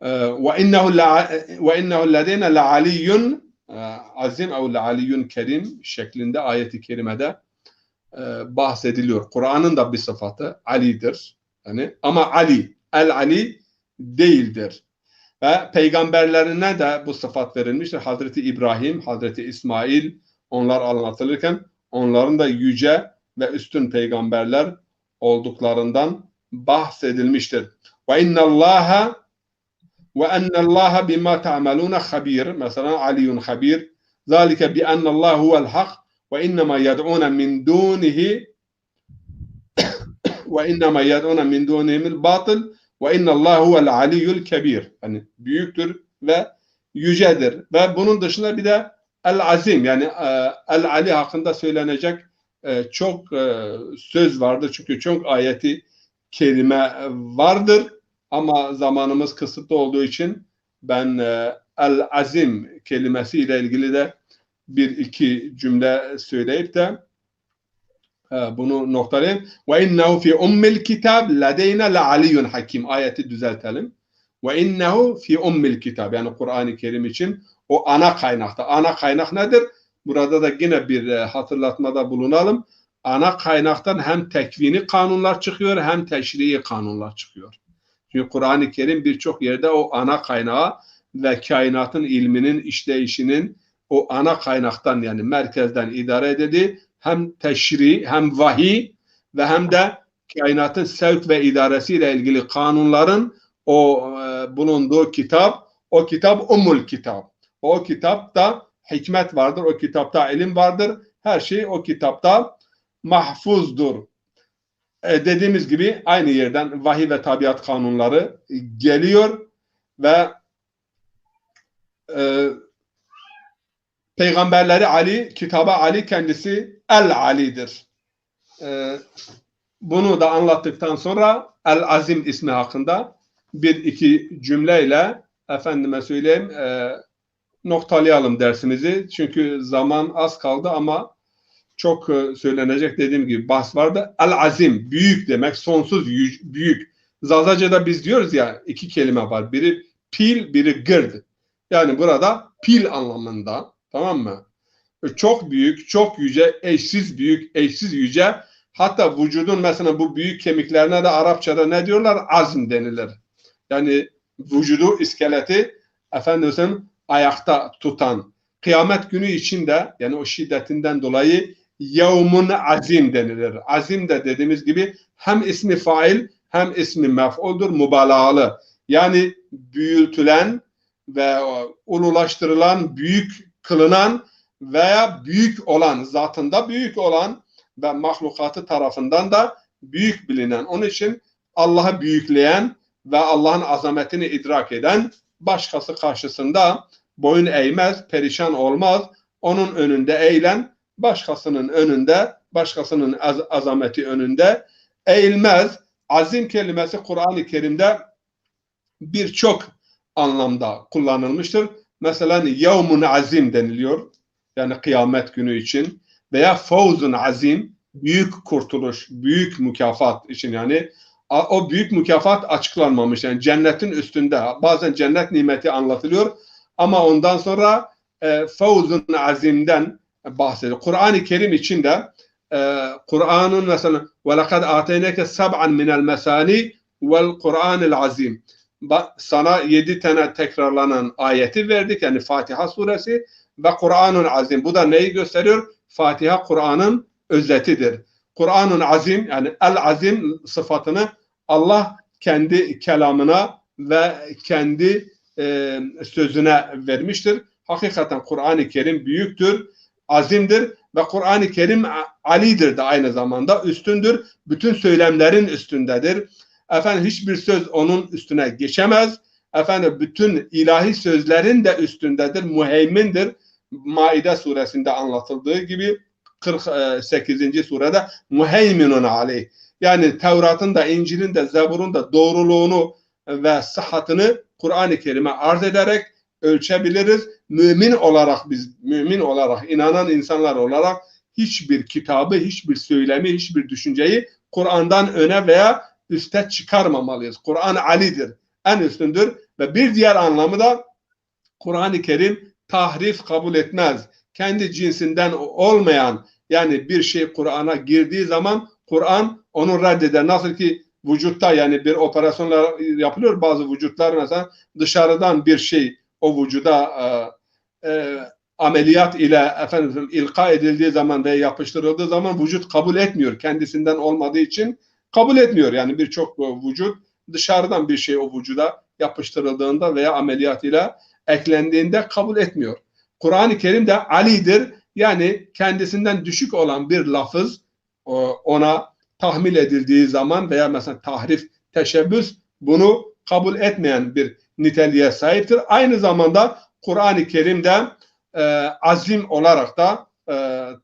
ve innehu ledeyne le'aliyyun azim ev le'aliyyun kerim şeklinde ayeti kerimede bahsediliyor. Kur'an'ın da bir sıfatı Ali'dir. Yani, ama Ali, El-Ali değildir. Ve peygamberlerine de bu sıfat verilmiştir. Hazreti İbrahim, Hazreti İsmail onlar anlatılırken onların da yüce ve üstün peygamberler olduklarından bahsedilmiştir. Ve innallaha ve ennallaha bima ta'maluna habir. Mesela Aliyun habir. Zalike bi ennallaha huvel hak ve innema yed'un min dunihi ve innema yed'un min dunihil batıl ve innallahu huvel aliyyul kebir. Yani büyüktür ve yücedir. Ve bunun dışında bir de El-Azim yani El-Ali hakkında söylenecek çok söz vardır. Çünkü çok ayeti kerime vardır. Ama zamanımız kısıtlı olduğu için ben El-Azim kelimesiyle ilgili de bir iki cümle söyleyip de bunu noktalayayım. Ve innehu fi ummil kitab ledeyne le'aliyyun hakim. Ayeti düzeltelim. Ve innehu fi ummil kitab yani Kur'an-ı Kerim için o ana kaynakta. Ana kaynak nedir? Burada da yine bir hatırlatmada bulunalım. Ana kaynaktan hem tekvini kanunlar çıkıyor hem teşrii kanunlar çıkıyor. Çünkü Kur'an-ı Kerim birçok yerde o ana kaynağı ve kainatın ilminin işleyişinin o ana kaynaktan yani merkezden idare edildiği hem teşri hem vahiy ve hem de kainatın sevk ve idaresiyle ilgili kanunların o bulunduğu kitap, o kitap Ummul Kitap. O kitapta hikmet vardır, o kitapta ilim vardır. Her şey o kitapta mahfuzdur. Dediğimiz gibi aynı yerden vahiy ve tabiat kanunları geliyor ve peygamberleri Ali, kitaba Ali kendisi El-Ali'dir. Bunu da anlattıktan sonra El-Azim ismi hakkında bir iki cümleyle efendime söyleyeyim noktalayalım dersimizi. Çünkü zaman az kaldı ama çok söylenecek dediğim gibi bahs vardı. El-Azim, büyük demek, sonsuz büyük. Zazaca'da biz diyoruz ya iki kelime var. Biri pil, biri gırd. Yani burada pil anlamında, tamam mı? Çok büyük, çok yüce, eşsiz büyük, eşsiz yüce. Hatta vücudun mesela bu büyük kemiklerine de Arapçada ne diyorlar? Azm denilir. Yani vücudu, iskeleti efendim ayakta tutan. Kıyamet günü içinde yani o şiddetinden dolayı yevmun azim denilir. Azim de dediğimiz gibi hem ismi fail hem ismi mef'uldur, mübalağalı. Yani büyütülen ve ululaştırılan, büyük kılınan veya büyük olan, zatında büyük olan ve mahlukatı tarafından da büyük bilinen. Onun için Allah'ı büyükleyen ve Allah'ın azametini idrak eden başkası karşısında boyun eğmez, perişan olmaz. Onun önünde eğilen, başkasının önünde, başkasının azameti önünde eğilmez. Azim kelimesi Kur'an-ı Kerim'de birçok anlamda kullanılmıştır. Mesela yevmun azim deniliyor. Yani kıyamet günü için. Veya fevzun azim, büyük kurtuluş, büyük mükafat için, yani o büyük mükafat açıklanmamış. Yani cennetin üstünde. Bazen cennet nimeti anlatılıyor ama ondan sonra fevzun azimden bahsediyor. Kur'an-ı Kerim içinde Kur'an'ın mesela وَلَقَدْ آتَيْنَكَ سَبْعًا مِنَ الْمَسَانِي وَالْقُرْآنِ الْعَظِيمِ, sana 7 tane tekrarlanan ayeti verdik, yani Fatiha suresi ve Kur'an-ı Azim. Bu da neyi gösteriyor? Fatiha Kur'an'ın özetidir. Kur'an-ı Azim, yani El-Azim sıfatını Allah kendi kelamına ve kendi sözüne vermiştir. Hakikaten Kur'an-ı Kerim büyüktür, azimdir ve Kur'an-ı Kerim alidir de aynı zamanda, üstündür. Bütün söylemlerin üstündedir. Efendim hiçbir söz onun üstüne geçemez. Efendim bütün ilahi sözlerin de üstündedir, muheymindir. Maide suresinde anlatıldığı gibi 48. surede muheyminun aleyh. Yani Tevrat'ın da, İncil'in de, Zebur'un da doğruluğunu ve sıhhatını Kur'an-ı Kerim'e arz ederek ölçebiliriz. Mümin olarak, biz mümin olarak, inanan insanlar olarak hiçbir kitabı, hiçbir söylemi, hiçbir düşünceyi Kur'an'dan öne veya üste çıkarmamalıyız. Kur'an alidir, en üstündür ve bir diğer anlamı da Kur'an-ı Kerim tahrif kabul etmez. Kendi cinsinden olmayan, yani bir şey Kur'an'a girdiği zaman Kur'an onu reddeder. Nasıl ki vücutta, yani bir operasyonlar yapılıyor, bazı vücutlar mesela dışarıdan bir şey o vücuda ameliyat ile efendim ilka edildiği zaman ve yapıştırıldığı zaman vücut kabul etmiyor. Kendisinden olmadığı için kabul etmiyor. Yani birçok vücut dışarıdan bir şey o vücuda yapıştırıldığında veya ameliyat ile eklendiğinde kabul etmiyor. Kur'an-ı Kerim de alidir. Yani kendisinden düşük olan bir lafız ona tahmil edildiği zaman veya mesela tahrif, teşebbüs, bunu kabul etmeyen bir niteliğe sahiptir. Aynı zamanda Kur'an-ı Kerim'de azim olarak da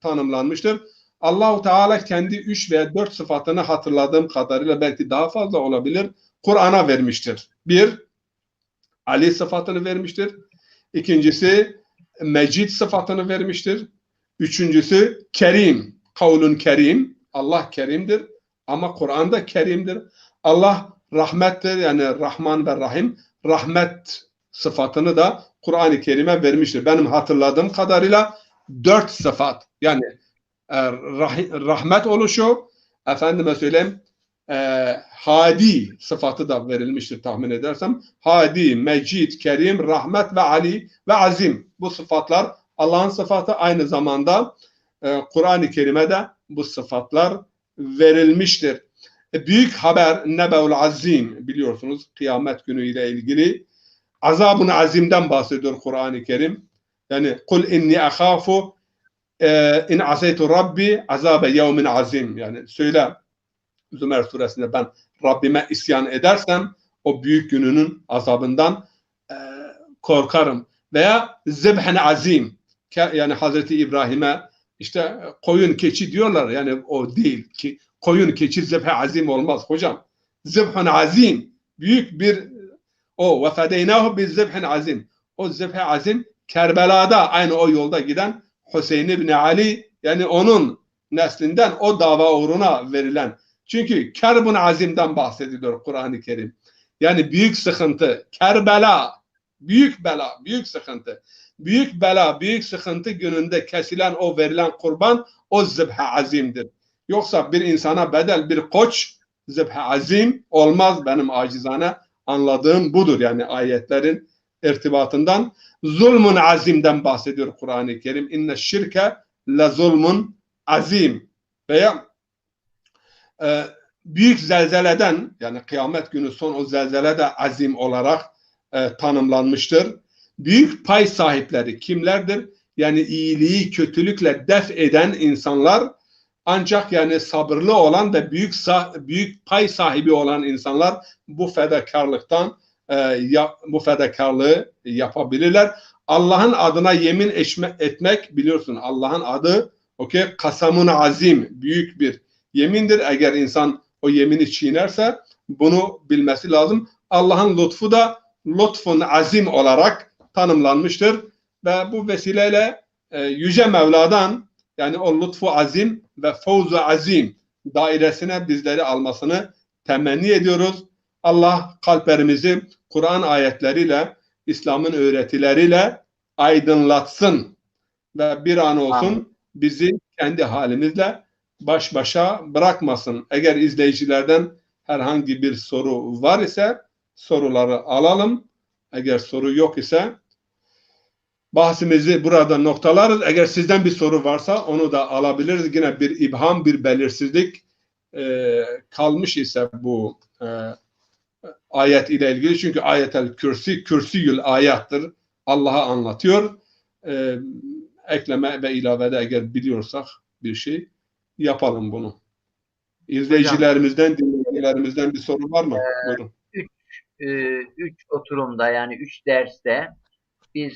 tanımlanmıştır. Allah-u Teala kendi 3 veya 4 sıfatını hatırladığım kadarıyla, belki daha fazla olabilir, Kur'an'a vermiştir. Bir, Ali sıfatını vermiştir. İkincisi, Mecid sıfatını vermiştir. Üçüncüsü, Kerim, kavlun kerim. Allah kerimdir ama Kur'an'da kerimdir. Allah rahmettir, yani Rahman ve Rahim. Rahmet sıfatını da Kur'an-ı Kerim'e vermiştir. Benim hatırladığım kadarıyla 4 sıfat, yani rahmet oluşu, efendime söyleyeyim, hadi sıfatı da verilmiştir tahmin edersem. Hadi, Mecid, Kerim, Rahmet ve Ali ve Azim. Bu sıfatlar Allah'ın sıfatı, aynı zamanda Kur'an-ı Kerim'e de bu sıfatlar verilmiştir. Büyük haber Nebe'ul Azim, biliyorsunuz, kıyamet günü ile ilgili azab-ı azimden bahsediyor Kur'an-ı Kerim. Yani kul inni ahafu in asaytu rabbi azabe yevmin azim, yani söyle Zümer suresinde, ben Rabbime isyan edersem o büyük gününün azabından korkarım. Veya zebhen azim, yani Hazreti İbrahim'e işte koyun keçi diyorlar, yani o değil ki, koyun keçi zebhe azim olmaz hocam. Zebhen azim, büyük bir, o ve fedeynahu bi zebhen azim, o zebhe azim Kerbela'da aynı o yolda giden Hüseyin İbni Ali, yani onun neslinden o dava uğruna verilen. Çünkü Kerbun azimden bahsediliyor Kur'an-ı Kerim. Yani büyük sıkıntı, Kerbela, büyük bela, büyük sıkıntı. Büyük bela, büyük sıkıntı gününde kesilen o verilen kurban, o zibh-i azimdir. Yoksa bir insana bedel bir koç zibh-i azim olmaz, benim acizane anladığım budur. Yani ayetlerin irtibatından. Zulmun azimden bahsediyor Kur'an-ı Kerim. İnne şirke le zulmun azim. Veya büyük zelzeleden, yani kıyamet günü son o zelzele de azim olarak tanımlanmıştır. Büyük pay sahipleri kimlerdir? yani iyiliği kötülükle def eden insanlar ancak yani sabırlı olan ve büyük pay sahibi olan insanlar bu fedakarlıktan bu fedakarlığı yapabilirler. Allah'ın adına yemin etmek biliyorsun Allah'ın adı kasamun azim büyük bir yemindir. Eğer insan o yemini çiğnerse bunu bilmesi lazım. Allah'ın lütfu da lütfun azim olarak tanımlanmıştır ve bu vesileyle Yüce Mevla'dan yani o lütfu azim ve fevzu azim dairesine bizleri almasını temenni ediyoruz. Allah kalplerimizi Kur'an ayetleriyle, İslam'ın öğretileriyle aydınlatsın ve bir an olsun bizi kendi halimizle baş başa bırakmasın. Eğer izleyicilerden herhangi bir soru var ise soruları alalım. Eğer soru yok ise bahsimizi burada noktalarız. Eğer sizden bir soru varsa onu da alabiliriz. Yine bir ibham, bir belirsizlik kalmış ise bu ayet ile ilgili. Çünkü ayetel kürsi, kürsiyül ayattır. Allah'a anlatıyor. Ekleme ve ilavede eğer biliyorsak bir şey yapalım bunu. İzleyicilerimizden, dinleyicilerimizden bir soru var mı? Buyurun. Üç oturumda yani 3 derste biz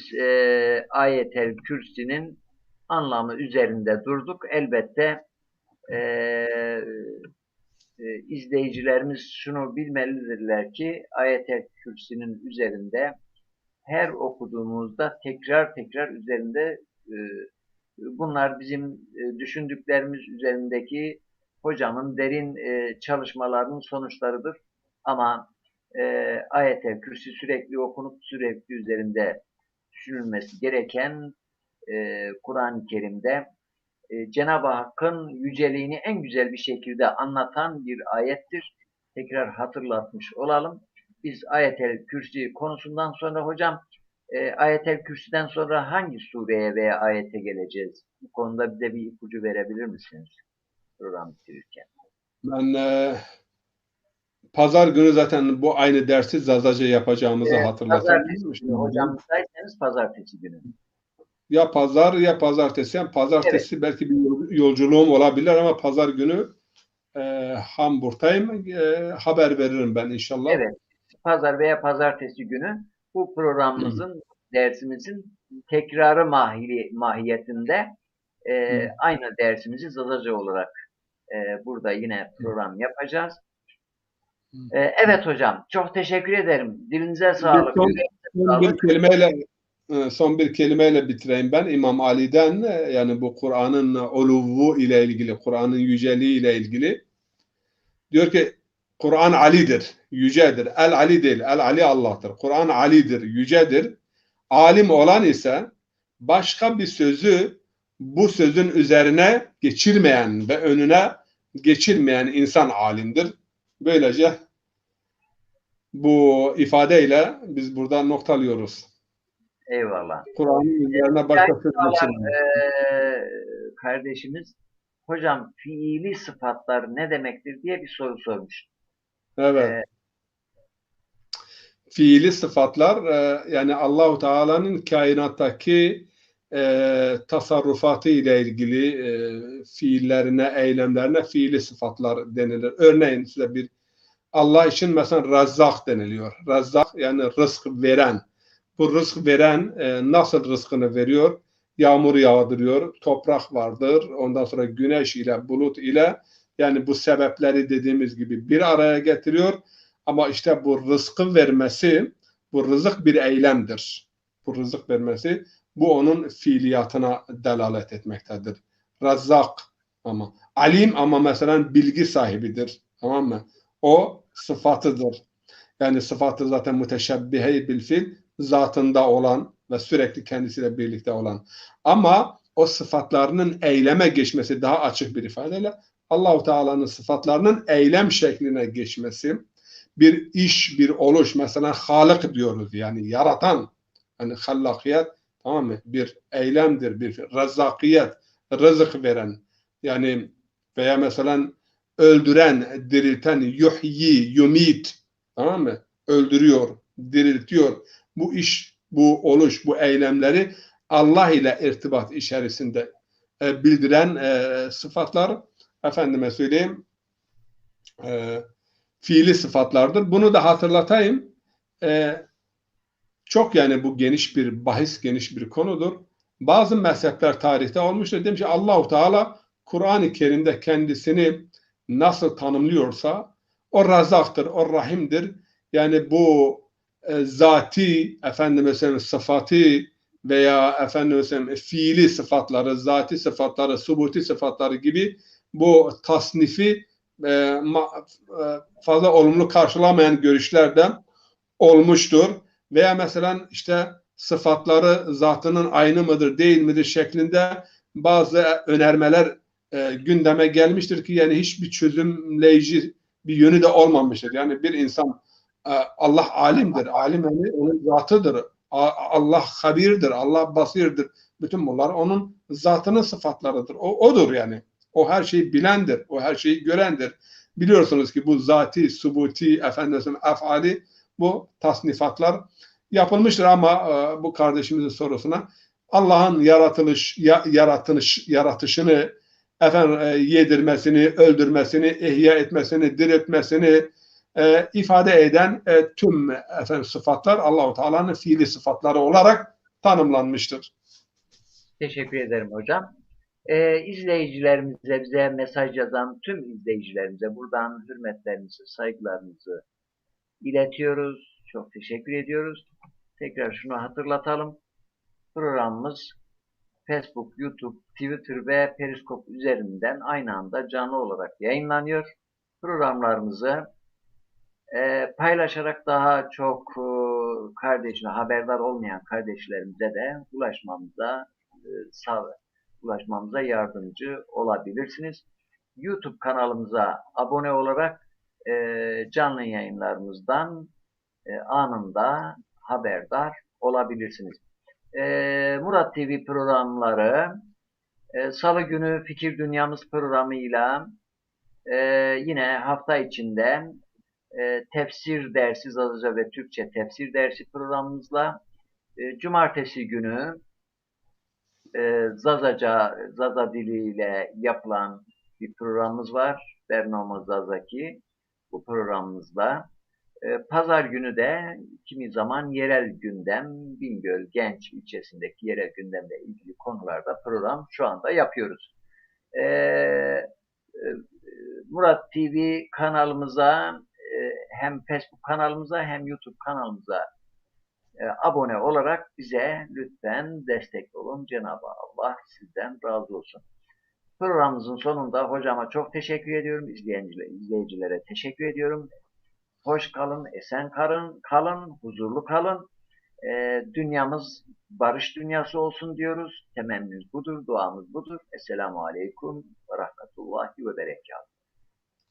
ayetel kürsinin anlamı üzerinde durduk. Elbette izleyicilerimiz şunu bilmelidirler ki ayetel kürsinin üzerinde her okuduğumuzda tekrar üzerinde bunlar bizim düşündüklerimiz üzerindeki hocamın derin çalışmalarının sonuçlarıdır. Ama ayetel kürsi sürekli okunup sürekli üzerinde düşünülmesi gereken Kur'an-ı Kerim'de Cenab-ı Hakk'ın yüceliğini en güzel bir şekilde anlatan bir ayettir. Tekrar hatırlatmış olalım. Biz ayetel kürsi konusundan sonra hocam ayetel kürsiden sonra hangi sureye veya ayete geleceğiz? Bu konuda bize bir ipucu verebilir misiniz? Program bitirirken. Ben pazar günü zaten bu aynı dersi Zazaca yapacağımızı hatırlatalım. Pazartesi günü hocam müsaitseniz pazartesi günü. Ya pazar ya pazartesi. Yani pazartesi belki bir yolculuğum olabilir ama pazar günü Hamburg'tayım. Haber veririm ben inşallah. Evet. Pazar veya pazartesi günü bu programımızın, dersimizin tekrarı mahiyetinde aynı dersimizi Zazaca olarak burada yine program yapacağız. Evet hocam, çok teşekkür ederim. Dilinize sağlık. Son bir kelimeyle bitireyim ben. İmam Ali'den yani bu Kur'an'ın uluvu ile ilgili, Kur'an'ın yüceliği ile ilgili diyor ki Kur'an Ali'dir, yücedir. El Ali değil, El Ali Allah'tır. Kur'an Ali'dir, yücedir. Alim olan ise başka bir sözü bu sözün üzerine geçirmeyen ve önüne geçirmeyen insan alimdir. Böylece bu ifadeyle biz burada noktalıyoruz. Eyvallah. Kur'an'ın üzerine başka söz geçirmeyen. Kardeşimiz hocam fiili sıfatlar ne demektir diye bir soru sormuş. Evet. Fiili sıfatlar yani Allahu Teala'nın kainattaki tasarrufatı ile ilgili fiillerine, eylemlerine fiili sıfatlar denilir. Örneğin size Allah için mesela Razzak deniliyor. Razzak yani rızk veren. Bu rızk veren nasıl rızkını veriyor? Yağmur yağdırıyor, toprak vardır. Ondan sonra güneş ile, bulut ile yani bu sebepleri dediğimiz gibi bir araya getiriyor. Ama işte bu rızkı vermesi, bu rızık bir eylemdir. Bu rızık vermesi, bu onun fiiliyatına delalet etmektedir. Razzak ama. Alim ama mesela bilgi sahibidir. Tamam mı? O sıfatıdır. Yani sıfatı zaten müteşebbihe bil fiil, zatında olan ve sürekli kendisiyle birlikte olan. Ama o sıfatlarının eyleme geçmesi daha açık bir ifadeyle Allah-u Teala'nın sıfatlarının eylem şekline geçmesi, bir iş, bir oluş, mesela Halık diyoruz yani yaratan, yani hallakiyet, tamam mı? Bir eylemdir, bir rezzakiyet, rızık veren, yani veya mesela öldüren, dirilten, yuhyi, yumit, tamam mı? Öldürüyor, diriltiyor. Bu iş, bu oluş, bu eylemleri Allah ile irtibat içerisinde bildiren sıfatlar, efendime söyleyeyim, fiili sıfatlardır. Bunu da hatırlatayım. Çok yani bu geniş bir bahis, geniş bir konudur. Bazı mezhepler tarihte olmuştur. Demiş ki Allah-u Teala Kur'an-ı Kerim'de kendisini nasıl tanımlıyorsa o Razzaktır, o Rahim'dir. Yani bu zati, efendime söyleyeyim, sıfatı veya efendime söyleyeyim, fiili sıfatları, zati sıfatları, subuti sıfatları gibi bu tasnifi fazla olumlu karşılamayan görüşlerden olmuştur. Veya mesela işte sıfatları zatının aynı mıdır değil midir şeklinde bazı önermeler gündeme gelmiştir ki yani hiçbir çözümleyici bir yönü de olmamıştır. Yani bir insan Allah alimdir. Alim yani onun zatıdır. Allah habirdir. Allah basirdir. Bütün bunlar onun zatının sıfatlarıdır. Odur yani. O her şeyi bilendir. O her şeyi görendir. Biliyorsunuz ki bu zati, subuti, efendim, efali bu tasnifatlar yapılmıştır ama bu kardeşimizin sorusuna Allah'ın yaratışını yedirmesini, öldürmesini, ihya etmesini, diriltmesini ifade eden tüm sıfatlar Allah-u Teala'nın fiili sıfatları olarak tanımlanmıştır. Teşekkür ederim hocam. İzleyicilerimize, bize mesaj yazan tüm izleyicilerimize buradan hürmetlerimizi, saygılarımızı iletiyoruz. Çok teşekkür ediyoruz. Tekrar şunu hatırlatalım. Programımız Facebook, YouTube, Twitter ve Periskop üzerinden aynı anda canlı olarak yayınlanıyor. Programlarımızı paylaşarak daha çok haberdar olmayan kardeşlerimize de ulaşmamıza yardımcı olabilirsiniz. YouTube kanalımıza abone olarak canlı yayınlarımızdan anında haberdar olabilirsiniz. Murat TV programları Salı günü Fikir Dünyamız programıyla yine hafta içinde tefsir dersi, Zazaca ve Türkçe tefsir dersi programımızla cumartesi günü Zaza diliyle yapılan bir programımız var. Bernama Zazaki bu programımızla. Pazar günü de kimi zaman yerel gündem, Bingöl Genç ilçesindeki yerel gündemle ilgili konularda program şu anda yapıyoruz. Murat TV kanalımıza hem Facebook kanalımıza hem YouTube kanalımıza abone olarak bize lütfen destek olun. Cenab-ı Allah sizden razı olsun. Programımızın sonunda hocama çok teşekkür ediyorum. İzleyicilere teşekkür ediyorum. Hoş kalın, esen kalın, huzurlu kalın. Dünyamız barış dünyası olsun diyoruz. Temennimiz budur, duamız budur. Esselamu Aleyküm ve Rahmetullahi ve Berekatuhu.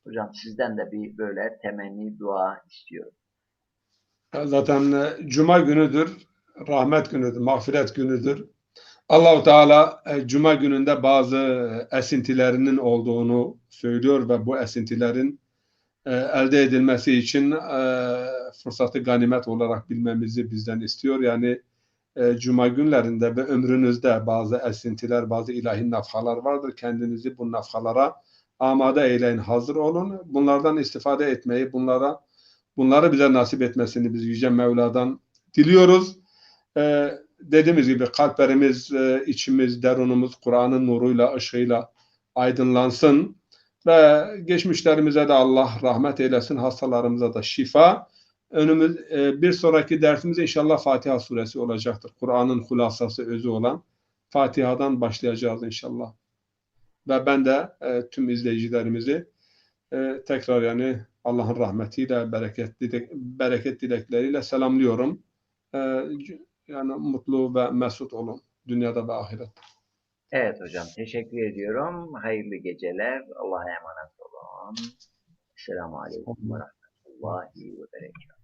Hocam sizden de bir böyle temenni, dua istiyorum. Zaten Cuma günüdür, rahmet günüdür, mağfiret günüdür. Allah-u Teala Cuma gününde bazı esintilerinin olduğunu söylüyor ve bu esintilerin elde edilmesi için fırsatı ganimet olarak bilmemizi bizden istiyor. Yani Cuma günlerinde ve ömrünüzde bazı esintiler, bazı ilahi nafhalar vardır. Kendinizi bu nafhalara amade eyleyin, hazır olun. Bunlardan istifade etmeyi, bunları bize nasip etmesini biz Yüce Mevla'dan diliyoruz. Dediğimiz gibi kalplerimiz, içimiz, derunumuz Kur'an'ın nuruyla, ışığıyla aydınlansın ve geçmişlerimize de Allah rahmet eylesin, hastalarımıza da şifa. Bir sonraki dersimiz inşallah Fatiha suresi olacaktır. Kur'an'ın hulasası, özü olan Fatiha'dan başlayacağız inşallah. Ve ben de tüm izleyicilerimizi tekrar yani Allah'ın rahmetiyle, bereket dilekleriyle selamlıyorum. Yani mutlu ve mesut olun dünyada ve ahirette. Evet hocam, teşekkür ediyorum. Hayırlı geceler. Allah'a emanet olun. Esselamu Aleyküm ve Rahmetullahi ve Berekatuhu.